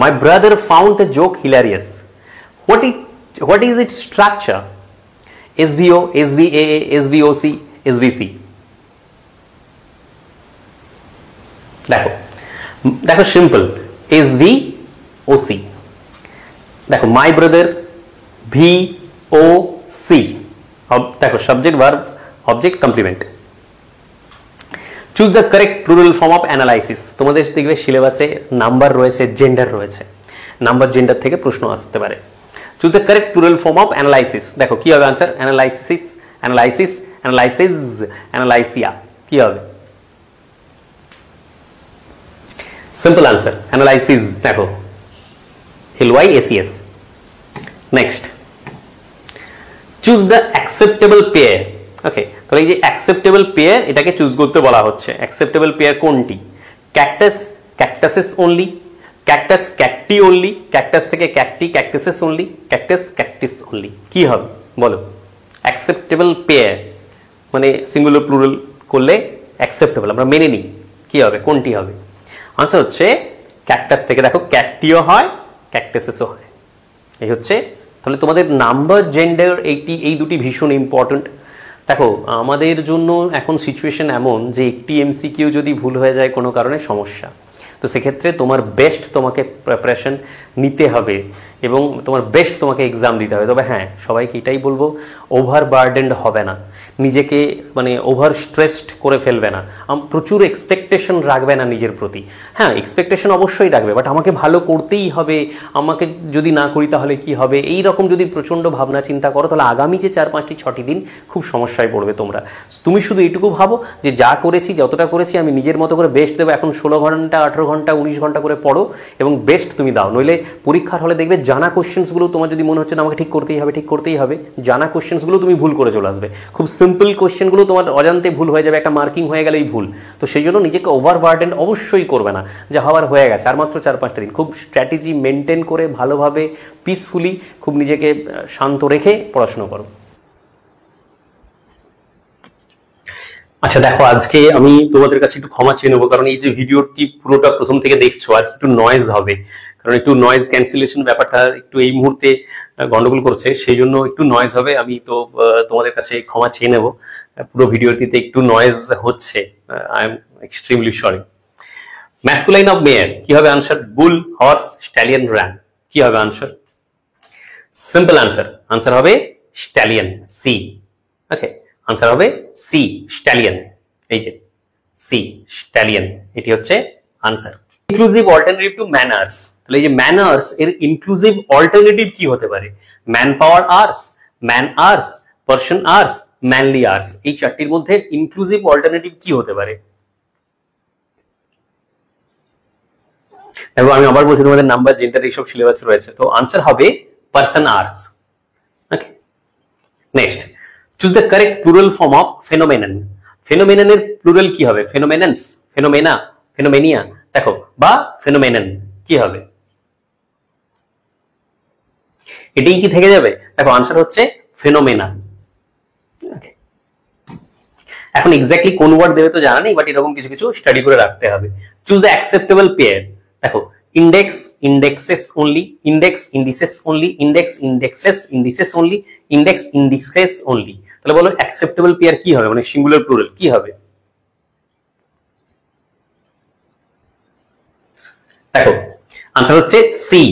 my brother found the joke hilarious. What is its structure? SVO, SVAA, SVOC, SVC. দেখো সিম্পল, SVOC। দেখো, my brother, VOC। দেখো, subject verb object complement. Choose the correct plural form of analysis. তোমাদের দেখবে সিলেবাসে নাম্বার রয়েছে, gender রয়েছে, number gender থেকে প্রশ্ন আসতে পারে। Choose the correct plural form of analysis. দেখো কি হবে answer? Analysis, analysis, analysis, analysia. কি হবে? Simple answer analysis. দেখো, LYSES। Next, choose the acceptable pair. Okay, তাহলে এই যে অ্যাকসেপ্টেবল পেয়ার, এটাকে চুজ করতে বলা হচ্ছে। অ্যাকসেপ্টেবল পেয়ার কোনটি? Cactus, cactuses only, cactus, cacti only, cactus থেকে cacti, cactuses only, cactus, cactis only. কি হবে বলো? অ্যাকসেপ্টেবল পেয়ার মানে সিঙ্গুলার প্লুরাল করলে অ্যাকসেপ্টেবল, আমরা মেনে নিই। কি হবে, কোনটি হবে? আনসার হচ্ছে ক্যাকটাস থেকে। দেখো, ক্যাকটিও হয়, ক্যাকটাসেসও হয়। এই হচ্ছে, তাহলে তোমাদের নাম্বার জেন্ডার এই দুটি ভীষণ ইম্পর্টেন্ট। দেখো, আমাদের জন্য এখন সিচুয়েশন এমন যে একটি এমসিকিউ যদি ভুল হয়ে যায় কোনো কারণে সমস্যা, তো সেক্ষেত্রে তোমার বেস্ট তোমাকে প্রিপারেশন নিতে হবে এবং তোমার বেস্ট তোমাকে এক্সাম দিতে হবে। তবে হ্যাঁ, সবাইকে এটাই বলবো, ওভার বার্ডেন্ড হবে না, নিজেকে মানে ওভার স্ট্রেসড করে ফেলবে না, প্রচুর এক্সপেকটেশন রাখবে না নিজের প্রতি। হ্যাঁ, এক্সপেকটেশন অবশ্যই রাখবে, বাট আমাকে ভালো করতেই হবে, আমাকে যদি না করি তাহলে কি হবে, এই রকম যদি প্রচণ্ড ভাবনা চিন্তা করো, তাহলে আগামী যে 4-5-6টি দিন খুব সমস্যায় পড়বে তোমরা। তুমি শুধু এইটুকু ভাবো যে যা করেছি, যতটা করেছি আমি নিজের মতো করে বেস্ট দেবো। এখন 16 ঘন্টা, 18 ঘন্টা, 19 ঘন্টা করে পড়ো এবং বেস্ট তুমি দাও। নইলে পরীক্ষার হলে দেখবে জানা কোশ্চেন্সগুলো তোমার যদি মনে হচ্ছে না আমাকে ঠিক করতেই হবে, জানা কোশ্চেন্সগুলো তুমি ভুল করে চলে আসবে। খুব সিম্পল কোশ্চেনগুলো তোমার অজান্তে ভুল হয়ে যাবে, একটা মার্কিং হয়ে গেলেই ভুল। তো সেই জন্য নিজেকে ওভার বার্ডেন অবশ্যই করবে না, যা হওয়ার হয়ে গেছে। আর মাত্র 4-5টা দিন খুব স্ট্র্যাটেজি মেনটেন করে ভালোভাবে পিসফুলি খুব নিজেকে শান্ত রেখে পড়াশুনো করো। আচ্ছা দেখো, আজকে আমি তোমাদের কাছে একটু ক্ষমা চেয়ে নেবো, কারণ এই যে ভিডিওটি পুরোটা প্রথম থেকে দেখছো, আজ একটু নয়েজ হবে, কারণ একটু নয়েজ ক্যান্সেলেশন ব্যাপারটা একটু এই মুহূর্তে গন্ডগোল করছে, সেই জন্য একটু নয়েজ হবে। আমি তো তোমাদের কাছে ক্ষমা চেয়ে নেবো, পুরো ভিডিওটিতে একটু নয়েজ হচ্ছে, I am extremely sorry. Masculine of mare কি হবে আনসার? Bull, horse, stallion, ram. কি হবে আনসার? সিম্পল আনসার, আনসার হবে স্ট্যালিয়ন, সি। ওকে, আনসার হবে সি, স্ট্যালিয়ন। এই যে সি, স্ট্যালিয়ন, এটি হচ্ছে answer. Inclusive alternative to man hours, তাহলে এই যে ম্যানার্স এর ইনক্লুসিভ অল্টারনেটিভ কি হতে পারে? Man power hours, man hours, person hours, manly hours. এই চারটির মধ্যে ইনক্লুসিভ অল্টারনেটিভ কি হতে পারে? এবং আমি আবার বলছি, তোমাদের নাম্বার জেন্ডার এইসব সিলেবাস রয়েছে, তো আনসার হবে person hours. Okay, next, choose the correct plural form of phenomenon. ফেনোমেননের প্লুরাল কি হবে? ফেনোমেনন্স, ফেনোমেনা, ফেনোমেনিয়া, দেখো, বা ফেনোমেনন, কি হবে? এটাই কি থেকে যাবে? দেখো, আনসার হচ্ছে ফেনোমেনা। এখন এক্স্যাক্টলি কোন ওয়ার্ড দেবে তো জানা নেই, বাট এরকম কিছু কিছু স্টাডি করে রাখতে হবে। Choose the acceptable pair. দেখো, index, indexes only, index, indices only, index, indexes, indices only, index, indices only. তাহলে বলো অ্যাকসেপ্টেবল পেয়ার কি হবে, মানে সিঙ্গুলার প্লুরাল কি হবে? দেখো, আনসার হচ্ছে সি।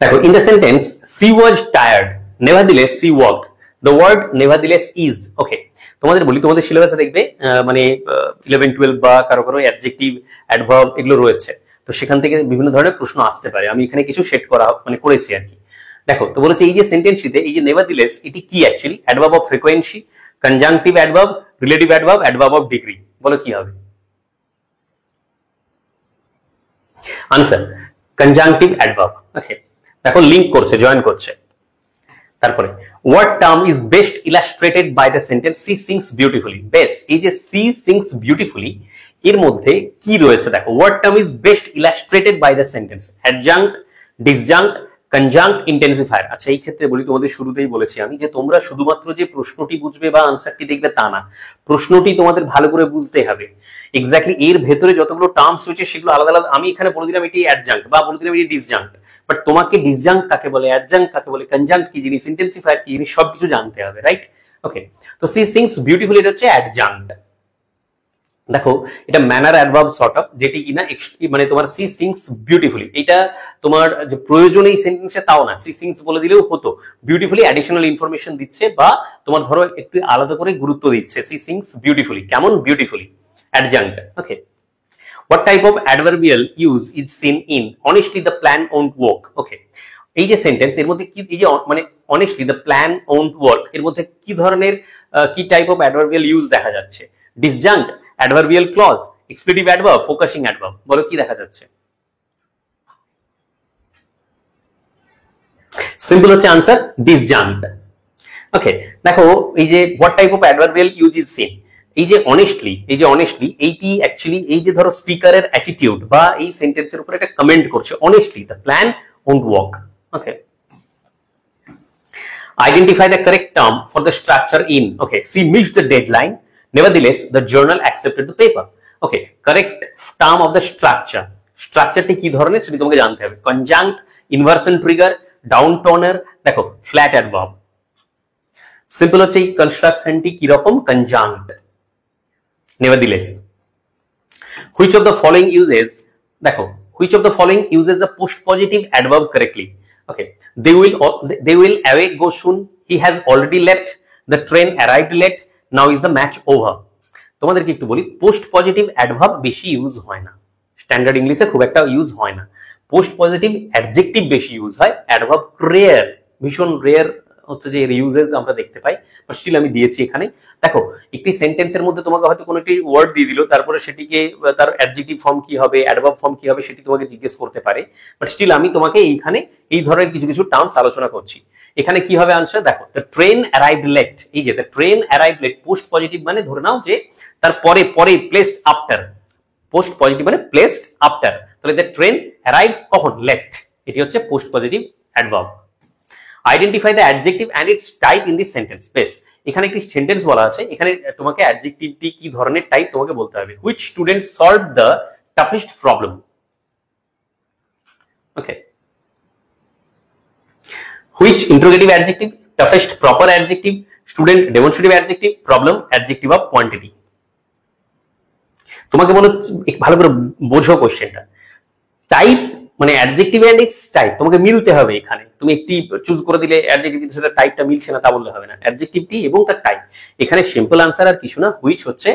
দেখো, in the sentence she was tired, nevertheless she walked, the word nevertheless is. Okay, তোমাদের বলি, তোমাদের সিলেবাসে দেখবে মানে 11, 12 বা কারো কারো অ্যাডজেক্টিভ, অ্যাডভার্ব এগুলো রয়েছে, তো সেখান থেকে বিভিন্ন ধরনের প্রশ্ন আসতে পারে। আমি এখানে কিছু সেট করা মানে করেছি আর কি। দেখো, তো বলেছে এই যে সেন্টেন্সটিতে এই যে নেভারদিলেস, এটি কি actually? Adverb of frequency, conjunctive adverb, relative adverb, adverb of degree. বলো কি হবে আনসার? Conjunctive adverb. ওকে, দেখো লিংক করছে, জয়েন করছে। তারপরে what term is best illustrated by the sentence she sings beautifully? best, এই যে she sings beautifully এর মধ্যে কি রয়েছে? দেখো, what term is best illustrated by the sentence? adjunct, disjunct, conjunct, intensifier। আচ্ছা, এই ক্ষেত্রে বলি, তোমাদের শুরুতেই বলেছি আমি যে তোমরা শুধুমাত্র যে প্রশ্নটি বুঝবে বা আনসারটি দেখবে তা না, প্রশ্নটি তোমাদের ভালো করে বুঝতে হবে। এক্স্যাক্টলি এর ভেতরে যতগুলো টার্মস রয়েছে সেগুলো আলাদা আলাদা। আমি এখানে বলে দিলাম এটি অ্যাডজাঙ্ক্ট বা বলে দিলাম এটি ডিসজাঙ্ক্ট, বাট তোমাকে ডিসজাঙ্ক্ট কাকে বলে, অ্যাডজাঙ্ক্ট কাকে বলে, কনজাঙ্ক্ট কি জিনিস, ইন্টেন্সিফায়ার কি জিনিস, সবকিছু জানতে হবে, রাইট? ওকে, তো সি সিংস বিউটিফুলি এটা হচ্ছে অ্যাডজাঙ্ক্ট। দেখো, এটা ম্যানার অ্যাডভার্ব সর্ট অফ, যেটি কিনা মানে তোমার সি সিংস বিউটিফুলি, এটা তোমার যে প্রয়োজন এই সেন্টেন্সে তাও না, সি সিংস বলে দিলেও হতো। বিউটিফুলি অ্যাডিশনাল ইনফরমেশন দিচ্ছে বা তোমার ধরো একটু আলাদা করে গুরুত্ব দিচ্ছে। সি সিংস বিউটিফুলি, কেমন? Beautifully, অ্যাডজাঙ্ক্ট। Okay, what type of adverbial use is seen in honestly the plan won't work? ওকে, এই যে সেন্টেন্স এর মধ্যে কি, এই যে মানে honestly the plan won't work এর মধ্যে কি ধরনের কি টাইপ অফ অ্যাডভার্বিয়াল ইউজ দেখা যাচ্ছে? Disjunct, adverbial clause, expletive adverb, focusing adverb. বলো কি দেখা যাচ্ছে? সিম্পল হচ্ছে আনসার ডিসজাঙ্ক্ট। ওকে, দেখো, এই যে what type of adverbial use is seen, এই যে অনেস্টলি, এই যে অনেস্টলি এইটি অ্যাকচুয়ালি এই যে ধরো স্পিকারের অ্যাটিটিউড বা এই সেন্টেন্সের উপর একটা কমেন্ট করছে, honestly the plan won't work. Okay, identify the correct term for the structure in, okay, she missed the deadline, nevertheless the journal accepted the paper. Okay, correct term of the structure, স্ট্রাকচারটি কি ধরনের সেটি তোমাকে জানতে হবে। কনজাঙ্ক্ট, inversion trigger, down toner, দেখো flat adverb. Simple হচ্ছে এই কনস্ট্রাকশনটি কি রকম? কনজাঙ্ক্ট। nevertheless, which of the following uses, দেখো, which of the following uses the post positive adverb correctly? Okay, they will away go soon, he has already left, the train arrived late, now is the match over। তোমাদেরকে একটু বলি, post positive adverb বেশি use হয় না, standard ইংলিশে খুব একটা use হয় না। পোস্ট পজিটিভ অ্যাডজেক্টিভ বেশি ইউজ হয়, অ্যাডভার্ব রেয়ার, ভীষণ রেয়ার হচ্ছে যে ইউজেস আমরা দেখতে পাই, বাট স্টিল আমি দিয়েছি এখানে। দেখো, একটি সেন্টেন্সের মধ্যে তোমাকে হয়তো কোনো একটি ওয়ার্ড দিয়ে দিল, তারপরে সেটিকে তার অ্যাডজেক্টিভ ফর্ম কি হবে, অ্যাডভার্ব ফর্ম কি হবে সেটি তোমাকে জিজ্ঞেস করতে পারে, বাট স্টিল আমি তোমাকে এইখানে এই ধরনের কিছু কিছু টার্মস আলোচনা করছি। এখানে কি হবে আনসার? দেখো, দ্য ট্রেন অ্যারাইভড লেট, এই যে the train arrived late, post positive মানে ধরে নাও যে তার পরে পরে, প্লেসড আফটার, পোস্ট পজিটিভ মানে প্লেসড আফটার, তাহলে দ্য ট্রেন অ্যারাইভ কখন? লেট, এটি হচ্ছে post positive adverb. Identify the adjective and its type in this sentence. বেশ, এখানে একটি সেন্টেন্স বলা আছে, এখানে তোমাকে অ্যাডজেক্টিভটি কি ধরনের টাইপ তোমাকে বলতে হবে। Which student solve the toughest problem. Okay, which interrogative adjective, toughest proper adjective, student demonstrative adjective, problem adjective of quantity. তোমাকে মনে ভালো করে বোঝো কোশ্চেনটা। টাইপ মানে অ্যাডজেক্টিভ এন্ড ইটস টাইপ তোমাকে মিলতে হবে। এখানে তুমি একটি চুজ করে দিলে অ্যাডজেক্টিভ, কিন্তু সেটা টাইপটা মিলছে না তা বললে হবে না। অ্যাডজেক্টিভটি এবং তার টাইপ, এখানে সিম্পল আনসার আর কিছু না। হুইচ হচ্ছে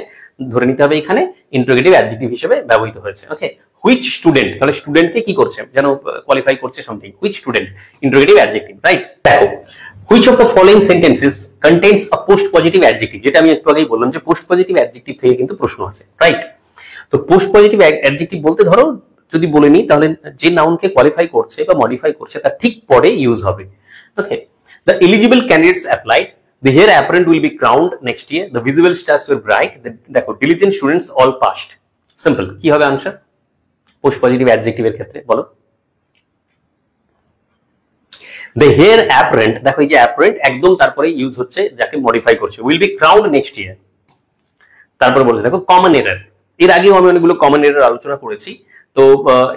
ধরে নিতে হবে এখানে ইন্টারোগেটিভ অ্যাডজেক্টিভ হিসেবে ব্যবহৃত হয়েছে। ওকে, হুইচ স্টুডেন্ট, তাহলে স্টুডেন্টকে কি করছে যেন কোয়ালিফাই করছে something. Which student interrogative adjective, right. দেখো, which of the following sentences contains a post positive adjective, যেটা আমি একটু আগেই বললাম যে পোস্ট পজিটিভ অ্যাডজেক্টিভ থেকে কিন্তু প্রশ্ন আছে, রাইট। তো পোস্ট পজিটিভ অ্যাডজেক্টিভ বলতে ধরো যদি বলে নি, তাহলে যে নাউনকে কোয়ালিফাই করছে বা মডিফাই করছে তার ঠিক পরে ইউজ হবে। Okay, the eligible candidates applied, the heir apparent will be crowned next year, the visible stars were bright, দেখো diligent students all passed। Simple, কি হবে আনসার পোস্ট পজিটিভ অ্যাডজেক্টিভের ক্ষেত্রে বলো। the heir apparent, দেখো এই যে apparent একদম তারপরে ইউজ হচ্ছে যাকে মডিফাই করছে, will be crowned next year। তারপর বলছে দেখো কমন এরর, এর আগেও আমি অনেকগুলো কমন এরর আলোচনা করেছি। তো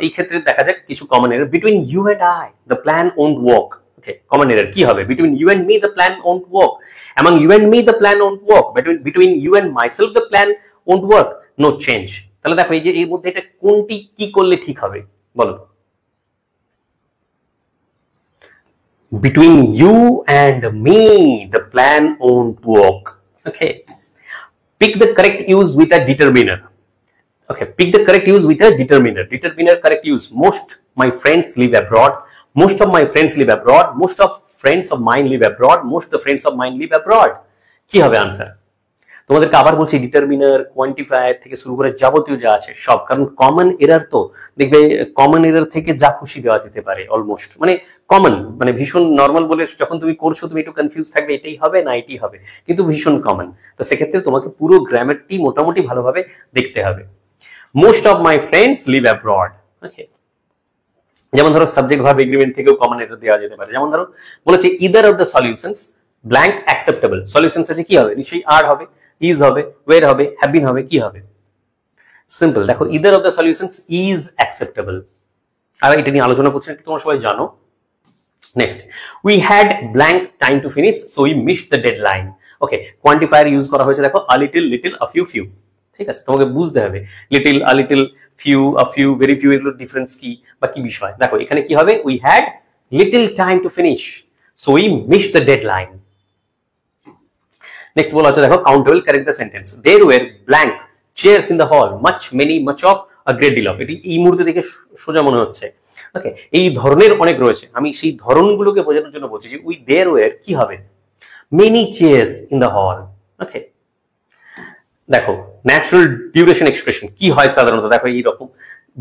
এই ক্ষেত্রে দেখা যাক কিছু common error. Between you and I the plan won't work. Okay, common error কি হবে? Between you and me the plan won't work, among you and me the plan won't work, between you and myself the plan won't work, no change। তাহলে দেখো এই যে এর মধ্যে এটা কোনটি কি করলে ঠিক হবে বলো। between you and me the plan won't work। okay, pick the correct use with a determiner। okay, pick the correct use with a determiner। determiner correct use, most my friends live abroad, most of my friends live abroad, most of friends of mine live abroad, most of the friends of mine live abroad। কি হবে answer? তোমাদেরকে আবার বলছি determiner, quantifier থেকে শুরু করে যাবতীয় যা আছে সব, কারণ কমন এরর তো দেখবে কমন এরর থেকে যা খুশি দেওয়া যেতে পারে অলমোস্ট, মানে কমন মানে ভীষণ নর্মাল বলে যখন তুমি করছো তুমি একটু কনফিউজ থাকবে এটাই হবে না এটাই হবে, কিন্তু ভীষণ কমন। তো সেক্ষেত্রে তোমাকে পুরো গ্রামারটি মোটামুটি ভালোভাবে দেখতে হবে। Most of my friends live abroad. Okay, যেমন ধরো সাবজেক্ট ভার্ব এগ্রিমেন্ট থেকেও কমন এরর দেওয়া যেতে পারে। যেমন ধরো বলেছে either of the solutions blank acceptable, solutions আছে কি হবে? নিশ্চয়ই আর হবে, ইজ হবে, ওয়ের হবে, হ্যাভ বিন হবে, কি হবে? সিম্পল, দেখো either of the solutions is acceptable. আর এটা নিয়ে আলোচনা করছি তোমরা সবাই জানো। Next, we had blank time to finish so we missed the deadline. Okay, quantifier use করা হয়েছে দেখো a little, little, a few, few. ঠিক আছে, তোমাকে বুঝতে হবে little, a little, few, a few, very few এগুলোর ডিফারেন্স কি বা কি বিষয়। দেখো এখানে কি হবে? We had little time to finish so we missed the deadline. Next বলা হচ্ছে দেখো countable correct the sentence, there were blank chairs in the hall, much, many, much of, a great deal of. এটি এই মুহূর্তে দেখে সোজা মনে হচ্ছে। ওকে, এই ধরনের অনেক রয়েছে, আমি সেই ধরনগুলোকে বোঝানোর জন্য বলছি যে উই দেয়ার ওয়্যার কি হবে? মেনি চেয়ারস ইন দ্য হল। ওকে, দেখো ন্যাচারাল ডিউরেশন এক্সপ্রেশন কি হয় সাধারণত? দেখো এইরকম,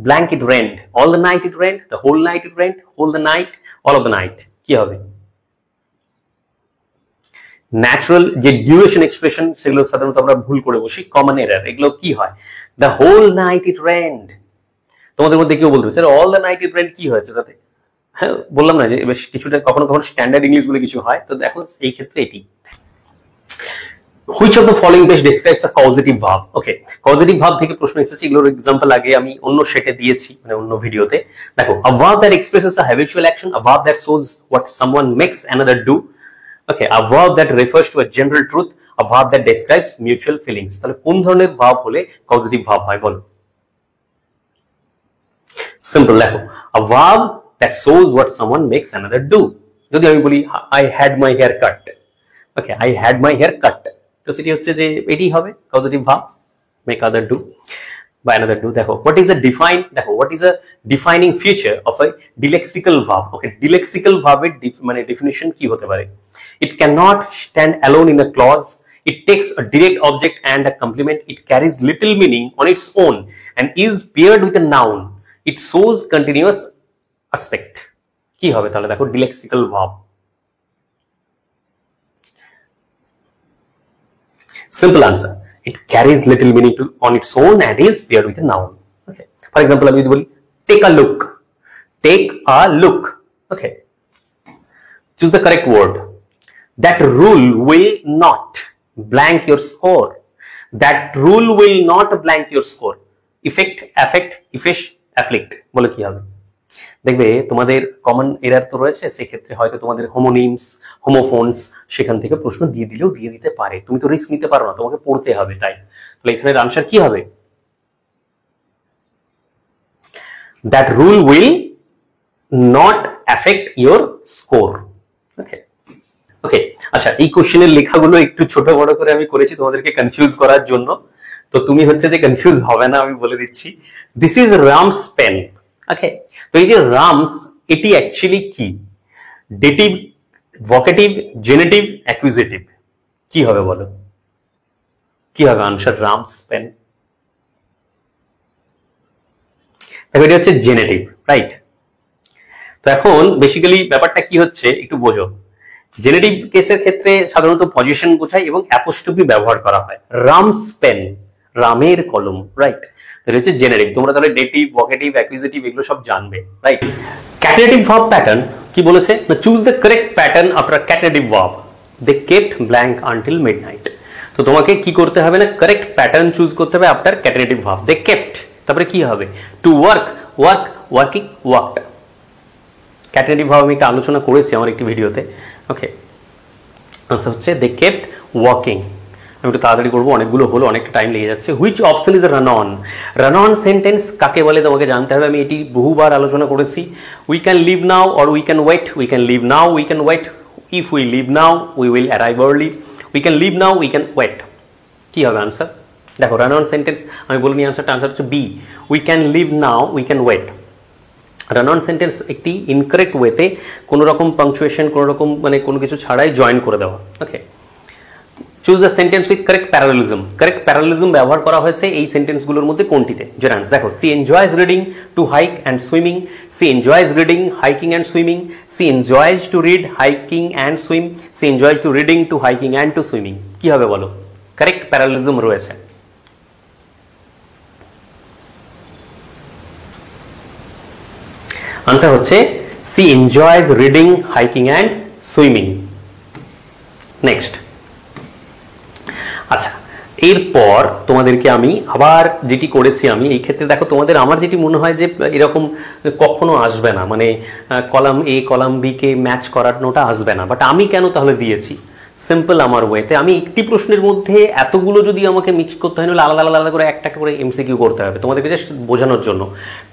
blank it rained, all the night it rained, the whole night it rained, whole the night, all of the night, কি হবে? ন্যাচারাল যে ডিউরেশন এক্সপ্রেশন সেগুলো সাধারণত আমরা ভুল করে বসি, কমন এরর। এগুলো কি হয়? The whole night it rained. তোমাদের মধ্যে কেউ বলতে sir all the night it rained কি হয়েছে তাতে? হ্যাঁ, বললাম না যে বেশ কিছুটা কখনো কখনো স্ট্যান্ডার্ড ইংলিশ বলে কিছু হয়। তো দেখো এই ক্ষেত্রে এটি which of the following best describes a causative verb। Okay, causative verb থেকে প্রশ্ন এসেছে, এগুলোর এক্সাম্পল আগে আমি অন্য সেটে দিয়েছি, মানে অন্য ভিডিওতে। দেখো a verb that expresses a habitual action, a verb that shows what someone makes another do, okay, a verb that refers to a general truth, a verb that describes mutual feelings। তাহলে কোন ধরনের verb হলে causative verb হয় বলো? Simple, দেখো a verb that shows what someone makes another do। যদি আমি বলি I had my hair cut, okay, I had my hair cut, তো সেটি হচ্ছে যে এটি হবে causative verb, make other do বা অ্যানাদার ডু। দেখো হোয়াট ইজ আ ডিফাইন, দেখো what is a defining feature of a delexical verb. Okay, delexical ভার্বের মানে ডেফিনিশন কি হতে পারে? It cannot stand alone in a clause, it takes a direct object and a complement, it carries little meaning on its own and is paired with a noun, it shows continuous aspect. কি হবে তাহলে? দেখো ডিলেক্সিক্যাল verb, simple answer, it carries little meaning on its own and is paired with a noun। okay, for example আমি যদি বলি take a look, take a look, okay, choose the correct word. That rule will not blank your score. That rule will not blank your score. Effect, affect, efface, afflict, বলে কি হবে? দেখবে তোমাদের common error তো রয়েছে, সেক্ষেত্রে হয়তো তোমাদের হোমোনিমস, হোমোফোনস সেখান থেকে প্রশ্ন দিয়ে দিলেও দিয়ে দিতে পারে। তুমি তো রিস্ক নিতে পারো না, তোমাকে পড়তে হবে। তাই তাহলে এখানের আনসার কি হবে? That rule will not affect your score. Okay okay, আচ্ছা এই কোশ্চেনের লেখাগুলো একটু ছোট বড় করে আমি করেছি তোমাদেরকে কনফিউজ করার জন্য। তো তুমি হচ্ছে যে কনফিউজ হবে না, আমি বলে দিচ্ছি। This is Ram's pen. Okay, তো এই যে রামস, এটি অ্যাকচুয়ালি কি? ডেটিভ, ভোকেটিভ, জেনেটিভ, অ্যাকুইজিটিভ, কি হবে বলো? কি হবে আনসার? রামস পেন। দেখো এটা হচ্ছে জেনেটিভ, রাইট? তো এখন বেসিক্যালি ব্যাপারটা কি হচ্ছে একটু বোঝো। জেনেটিভ কেসের ক্ষেত্রে সাধারণত পজিশন বোঝায় এবং অ্যাপোস্ট্রফি ব্যবহার করা হয়। রামস পেন, রামের কলম, রাইট? এটা হচ্ছে জেনেটিভ। তোমরা তাহলে ডেটিভ, ভোকেটিভ, অ্যাকুইজিটিভ এগুলো সব জানবে, রাইট? ক্যাটারেটিভ ভার্ব প্যাটার্ন কি বলেছে না? Choose the correct pattern after catenative verb. They kept blank until midnight. তো তোমাকে কি করতে হবে না? কারেক্ট প্যাটার্ন চুজ করতে হবে after catenative verb. They kept, তারপরে কি হবে? To work, work, working, worked. Catenative verb আমি একটা আলোচনা করেছি আমার একটি ভিডিওতে। ওকে, আনসার হচ্ছে দে কেপ্ট ওয়ার্কিং। আমি একটু তাড়াতাড়ি করবো, অনেকগুলো হলো, অনেকটা টাইম লেগে যাচ্ছে। Which option is run on? Run on sentence কাকে বলে তোমাকে জানতে হবে। আমি এটি বহুবার আলোচনা করেছি। We can leave now or we can wait. We can leave now, we can wait. If we leave now we will arrive early. We can leave now, we can wait. কি হবে আনসার? দেখো run on sentence আমি বলিনি, আনসারটা answer হচ্ছে B. We can leave now, we can wait. Run on sentence একটি incorrect ওয়েতে কোনো রকম পাংচুয়েশন, কোনো রকম মানে কোনো কিছু ছাড়াই জয়েন করে দেওয়া। Okay, choose the sentence with correct parallelism. Correct parallelism ব্যবহার করা হয়েছে এই সেন্টেন্সগুলোর মধ্যে কোনটিতে? জেরান্স দেখো, she enjoys reading to hike and swimming. She enjoys reading, hiking and swimming. She enjoys to read, hiking and swim. She enjoys to reading, to hiking and to swimming. কি হবে বলো? কারেক্ট প্যারালেলিজম রয়েছে। Answer হচ্ছে she enjoys reading, hiking and swimming. Next, আচ্ছা এরপর তোমাদেরকে আমি আবার যেটি করেছি আমি এই ক্ষেত্রে দেখো, তোমাদের আমার যেটি মনে হয় যে এরকম কখনো আসবে না, মানে কলাম এ কলাম বি কে ম্যাচ করানোটা আসবে না। বাট আমি কেন তাহলে দিয়েছি? সিম্পল আমার ওয়েতে। আমি একটি প্রশ্নের মধ্যে এতগুলো যদি আমাকে মিক্স করতে হয়, নাহলে আলাদা আলাদা করে একটা করে এমসিকিউ করতে হবে তোমাদেরকে জাস্ট বোঝানোর জন্য।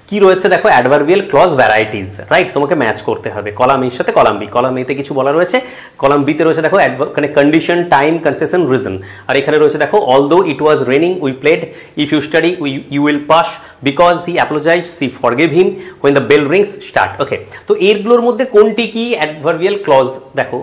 কি রয়েছে দেখো, অ্যাডভার্বিয়াল ক্লজ ভ্যারাইটিস, রাইট? তোমাকে ম্যাচ করতে হবে কলাম এর সাথে কলাম বি। কলাম এতে কিছু বলা রয়েছে, কলাম বিতে রয়েছে দেখো মানে কন্ডিশন, টাইম, কনসেশন, রিজন। আর এখানে রয়েছে দেখো, although it was raining we played, if you study you will pass, because he apologize she forgive him, when the bell rings start. Okay, তো এরগুলোর মধ্যে কোনটি কি অ্যাডভার্বিয়াল ক্লজ? দেখো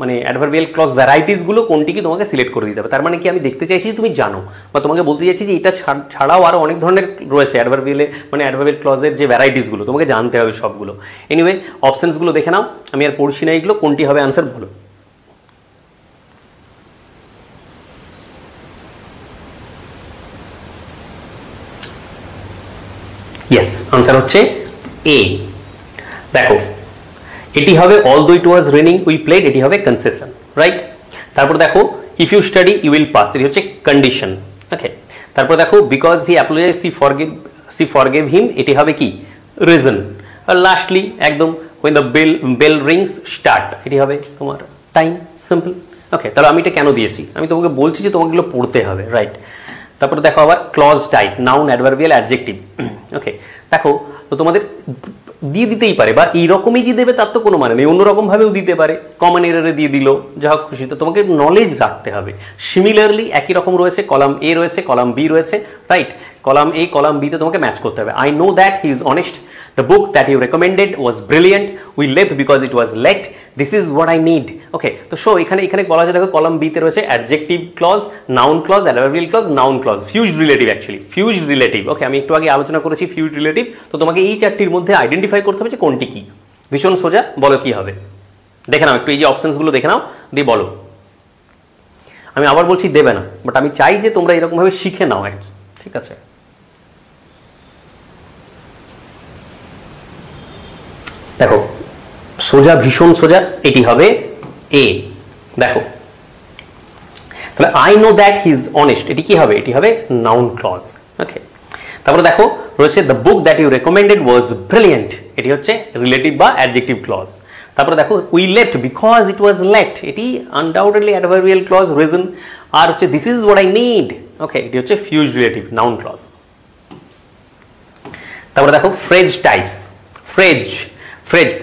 মানে অ্যাডভার্বিয়াল ক্লজ ভ্যারাইটিস গুলো কোনটি কি তোমাকে সিলেক্ট করে দিতে হবে। তার মানে কি আমি দেখতে চাইছি তুমি জানো, বা তোমাকে বলতে চাইছি যে এটা ছাড়াও আরো অনেক ধরনের রয়েছে অ্যাডভার্বিয়ালে, মানে অ্যাডভার্বিয়াল ক্লজের যে ভ্যারাইটিস গুলো তোমাকে জানতে হবে সবগুলো। এনিওয়ে অপশনস গুলো দেখে নাও, আমি আর পড়ছি না এগুলো। কোনটি হবে আনসার বলো? ইয়েস, আনসার হচ্ছে এ। দেখো এটি হবে although it was raining we played, এটি হবে কনসেশন, রাইট? তারপর দেখো if you study you will pass, এটি হচ্ছে কন্ডিশন। ওকে, তারপর দেখো because he apologize she forgive him, এটি হবে কি? রিজন। আর লাস্টলি একদম when the bell rings start, এটি হবে তোমার টাইম। সিম্পল। ওকে, তাহলে আমি এটা কেন দিয়েছি? আমি তোমাকে বলছি যে তোমাকে এগুলো পড়তে হবে, রাইট? তারপরে দেখো আবার clause type, noun, adverbial, adjective. Okay, দেখো তো তোমাদের দিয়ে দিতেই পারে, বা এইরকমই যে দেবে তার তো কোনো মানে নেই, অন্যরকম ভাবেও দিতে পারে, কমন এরারে দিয়ে দিল, যা হোক খুশি। তো তোমাকে নলেজ রাখতে হবে। সিমিলারলি একই রকম রয়েছে, কলাম এ রয়েছে, কলাম বি রয়েছে, রাইট? কলাম এ কলাম বিতে তোমাকে ম্যাচ করতে হবে। I know that he is honest, the book that you recommended was brilliant, we left because it was late, this is what I need. ওকে, তো show এখানে বলা যায় দেখো, কলাম বি তে রয়েছে adjective clause, noun clause, adverbial clause, noun clause, fused relative, actually fused relative. Okay, আমি একটু আগে আলোচনা করেছি ফিউজড রিলেটিভ। তো তোমাকে এই চারটির মধ্যে আইডেন্টিফাই করতে হবে যে কোনটি কি। ভীষণ সোজা, বলো কি হবে? দেখে নাও একটু, এই যে অপশনস গুলো দেখে নাও, দিয়ে বলো। আমি আবার বলছি দেবে না, বাট আমি চাই যে তোমরা এরকম ভাবে শিখে নাও, ঠিক আছে? দেখো সোজা, ভীষণ সোজা, এটি হবে এ। দেখো তাহলে I know that he is honest, এটি কি হবে? এটি হবে নাউন ক্লজ। ওকে, তারপরে দেখো রয়েছে the book that you recommended was brilliant, এটি হচ্ছে রিলেটিভ বা অ্যাডজেক্টিভ ক্লজ। তারপরে দেখো we left because it was late, এটি আনডাউটেডলি অ্যাডভার্বিয়াল ক্লজ রিজন। আর হচ্ছে this is what I need, okay, এটি হচ্ছে ফিউজ রিলেটিভ নাউন ক্লজ। তারপরে দেখো ফ্রেজ টাইপস।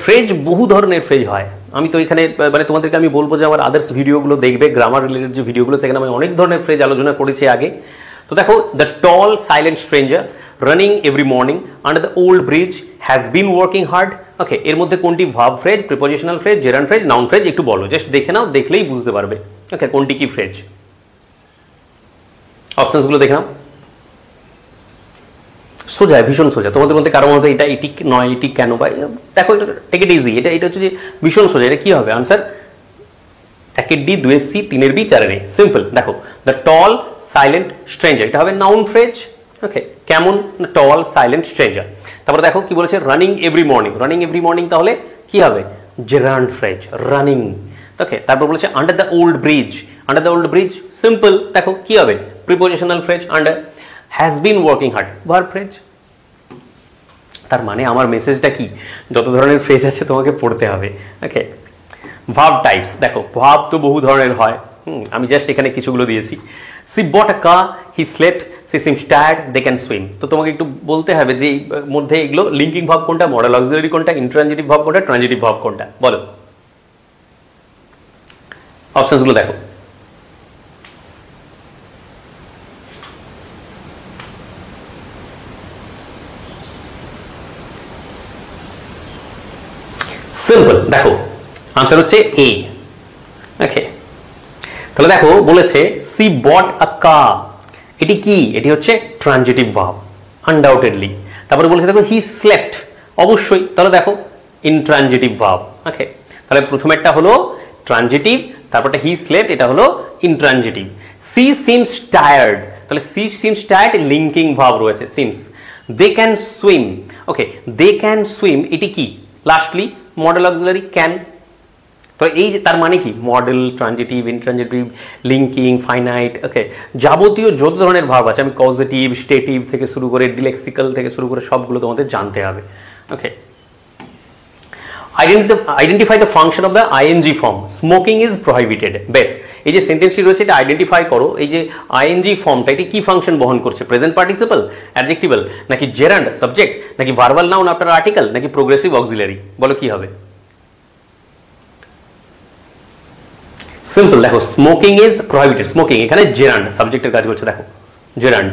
ফ্রেজ বহু ধরনের ফ্রেজ হয়। আমি তো এখানে মানে তোমাদেরকে আমি বলবো যে আমার আদার্স ভিডিওগুলো দেখবে, গ্রামার রিলেটেড যে ভিডিওগুলো, সেখানে আমি অনেক ধরনের ফ্রেজ আলোচনা করেছি আগে। তো দেখো the tall silent stranger, running every morning, under the old bridge, has been working hard. Okay, এর মধ্যে কোনটি verb phrase, prepositional phrase, gerund phrase, noun phrase একটু বলো, জাস্ট দেখে নাও, দেখলেই বুঝতে পারবে। ওকে, কোনটি কি ফ্রেজ, অপশনসগুলো দেখে নাও। সোজা, ভীষণ সোজা। তোমাদের মধ্যে কারোর মধ্যে এটা এটি নয়, এটি কেন, বা দেখো টেক ইট ইজি, এটা হচ্ছে যে ভীষণ সোজা। এটা কি হবে আনসার? একের ডি, দুয়ের সি, তিনের বি, চারের এ। সিম্পল। দেখো দ্য টল সাইলেন্ট স্ট্রেঞ্জার, এটা হবে নাউন ফ্রেজ। ওকে, কেমন? Tall silent stranger. তারপরে দেখো কি বলেছে, running every morning, running every morning তাহলে কি হবে? Gerund phrase, running. ওকে, তারপর বলেছে under the old bridge, under the old bridge, simple. দেখো কি হবে? Prepositional phrase, under. Has been working hard, verb phrase. তার মানে আমার মেসেজটা কি? যত ধরনের ফ্রেজ আছে তোমাকে পড়তে হবে। Okay, verb types. দেখো ভার্ব তো বহু ধরনের হয়, আমি জাস্ট এখানে কিছুগুলো দিয়েছি। She bought a car, he slept, she seems tired, they can swim. তো তোমাকে একটু বলতে হবে যে মধ্যে এগুলো লিঙ্কিং ভার্ব কোনটা, মডেল অক্সিলারি কোনটা, ইন্ট্রানজিটিভ ভার্ব কোনটা, ট্রানজিটিভ ভার্ব কোনটা, বলো। অপশনসগুলো দেখো। সিম্পল। দেখো আনসার হচ্ছে এ। ওকে, তাহলে দেখো বলেছে সি বট আ কার, এটি কি? এটি হচ্ছে ট্রানজিটিভ ভার্ব আনডাউটেডলি। তারপরে বলেছে দেখো হি স্লেপ্ট, অবশ্যই। তাহলে দেখো ইনট্রানজিটিভ ভার্ব। ওকে, তাহলে প্রথমেরটা হলো ট্রানজিটিভ, তারপরটা হি স্লেপ্ট, এটা হলো ইনট্রানজিটিভ। সি সিমস টায়ার্ড, তাহলে she seems tired linking verb রয়েছে, seems. They can swim, okay, they can swim, এটি কি? Lastly modal auxiliary can. তো এই যে তার মানে কি? Modal, transitive, intransitive, linking, finite. Okay, যাবতীয় যত ধরনের ভার্ব আছে, আমি কজেটিভ, স্টেটিভ থেকে শুরু করে ডিলেক্সিক্যাল থেকে শুরু করে সবগুলো তোমাদের জানতে হবে। Okay, identify the function of the ING form, smoking is prohibited. বেশ, এই যে সেন্টেন্সটি রয়েছে এটা আইডেন্টিফাই করো। এই যে আইএনজি ফর্মটা, এটি কি ফাংশন বহন করছে? প্রেজেন্ট পার্টিসিপল, অ্যাডজেক্টিভল, নাকি জেরান্ড সাবজেক্ট, নাকি ভার্বাল নাউন আফটার আর্টিকেল, নাকি প্রোগ্রেসিভ অক্সিলারি? বলো কি হবে? সিম্পল। দেখো স্মোকিং ইজ প্রহিবিটেড, স্মোকিং এখানে জেরান্ড সাবজেক্টের কাজ করছে। দেখো gerund.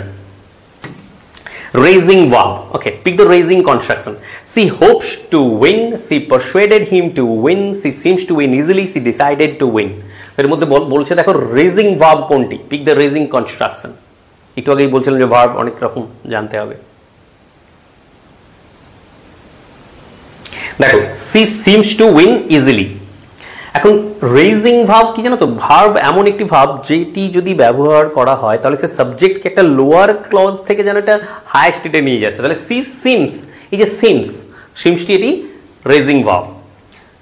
Raising verb. Okay, pick the raising construction. She hopes to win, she persuaded him to win, she seems to win easily, she decided to win. এর মধ্যে বলছে দেখো raising verb কোনটি? Pick the raising construction. একটু আগেই বলছিলাম যে verb অনেক রকম জানতে হবে। দেখো she seems to win easily। এখন রেইজিং ভার্ব কি জানো তো? ভার্ব এমন একটি ভার্ব যেটি যদি ব্যবহার করা হয় তাহলে সে সাবজেক্টকে একটা লোয়ার ক্লজ থেকে যেন একটা হাই স্টেটে নিয়ে যাচ্ছে। তাহলে সি সিমস, এই যে সিমস, সিমসটি এটি raising verb.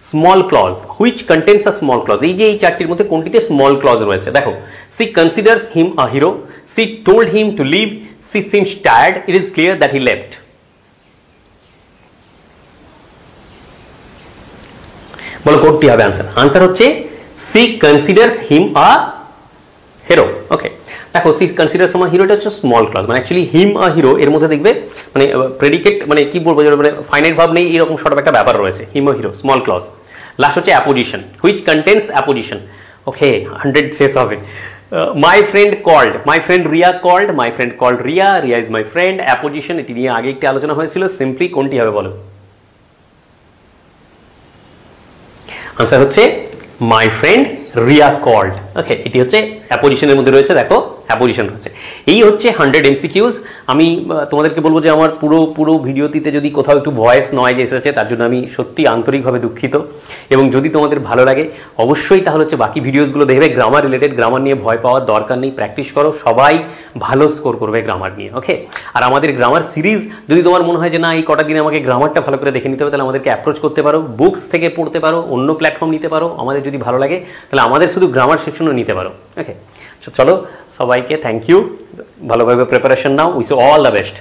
Small clause, which contains a small clause, এই যে এই চারটির মধ্যে কোনটিতে স্মল ক্লজ রয়েছে? দেখো she considers him a hero, she told him to leave, she seems tired, it is clear that he left. বলো কোনটি হবে আনসার? আনসার হচ্ছে she considers him a hero. Okay, দেখো she considers him a hero, এটা হচ্ছে small clause, মানে actually him a hero এর মধ্যে দেখবে মানে প্রেডিকেট, মানে কি বলবো, মানে ফাইনাইট ভার্ব নেই, এরকম সব একটা ব্যাপার রয়েছে। Him a hero, small clause. Last হচ্ছে apposition, which contains apposition. Okay, 100 শেষ হবে। My friend called, my friend Riya called, my friend called Riya, Riya is my friend. Apposition, এটি নিয়ে আগে একটি আলোচনা হয়েছিল। সিম্পলি কোনটি হবে বলো? আনসার হচ্ছে মাই ফ্রেন্ড রিয়া কল্ড। ওকে, এটি হচ্ছে অ্যাপোজিশনের মধ্যে রয়েছে। দেখো হ্যাঁ পজিশন হচ্ছে। এই হচ্ছে 100 MCQs। আমি তোমাদেরকে বলবো যে আমার পুরো ভিডিওটিতে যদি কোথাও একটু ভয়েস নয়েজ এসেছে তার জন্য আমি সত্যি আন্তরিকভাবে দুঃখিত। এবং যদি তোমাদের ভালো লাগে অবশ্যই তাহলে হচ্ছে বাকি ভিডিওসগুলো দেখবে। গ্রামার রিলেটেড, গ্রামার নিয়ে ভয় পাওয়ার দরকার নেই, প্র্যাকটিস করো, সবাই ভালো স্কোর করবে গ্রামার নিয়ে। ওকে, আর আমাদের গ্রামার সিরিজ যদি তোমার মনে হয় যে না এই কটা দিনে আমাকে গ্রামারটা ভালো করে দেখে নিতে হবে, তাহলে আমাদেরকে অ্যাপ্রোচ করতে পারো, বুকস থেকে পড়তে পারো, অন্য প্ল্যাটফর্ম নিতে পারো। আমাদের যদি ভালো লাগে তাহলে আমাদের শুধু গ্রামার সেকশনও নিতে পারো। ওকে, চলো সবাইকে থ্যাংক ইউ, ভালোভাবে preparation now, wish all the best.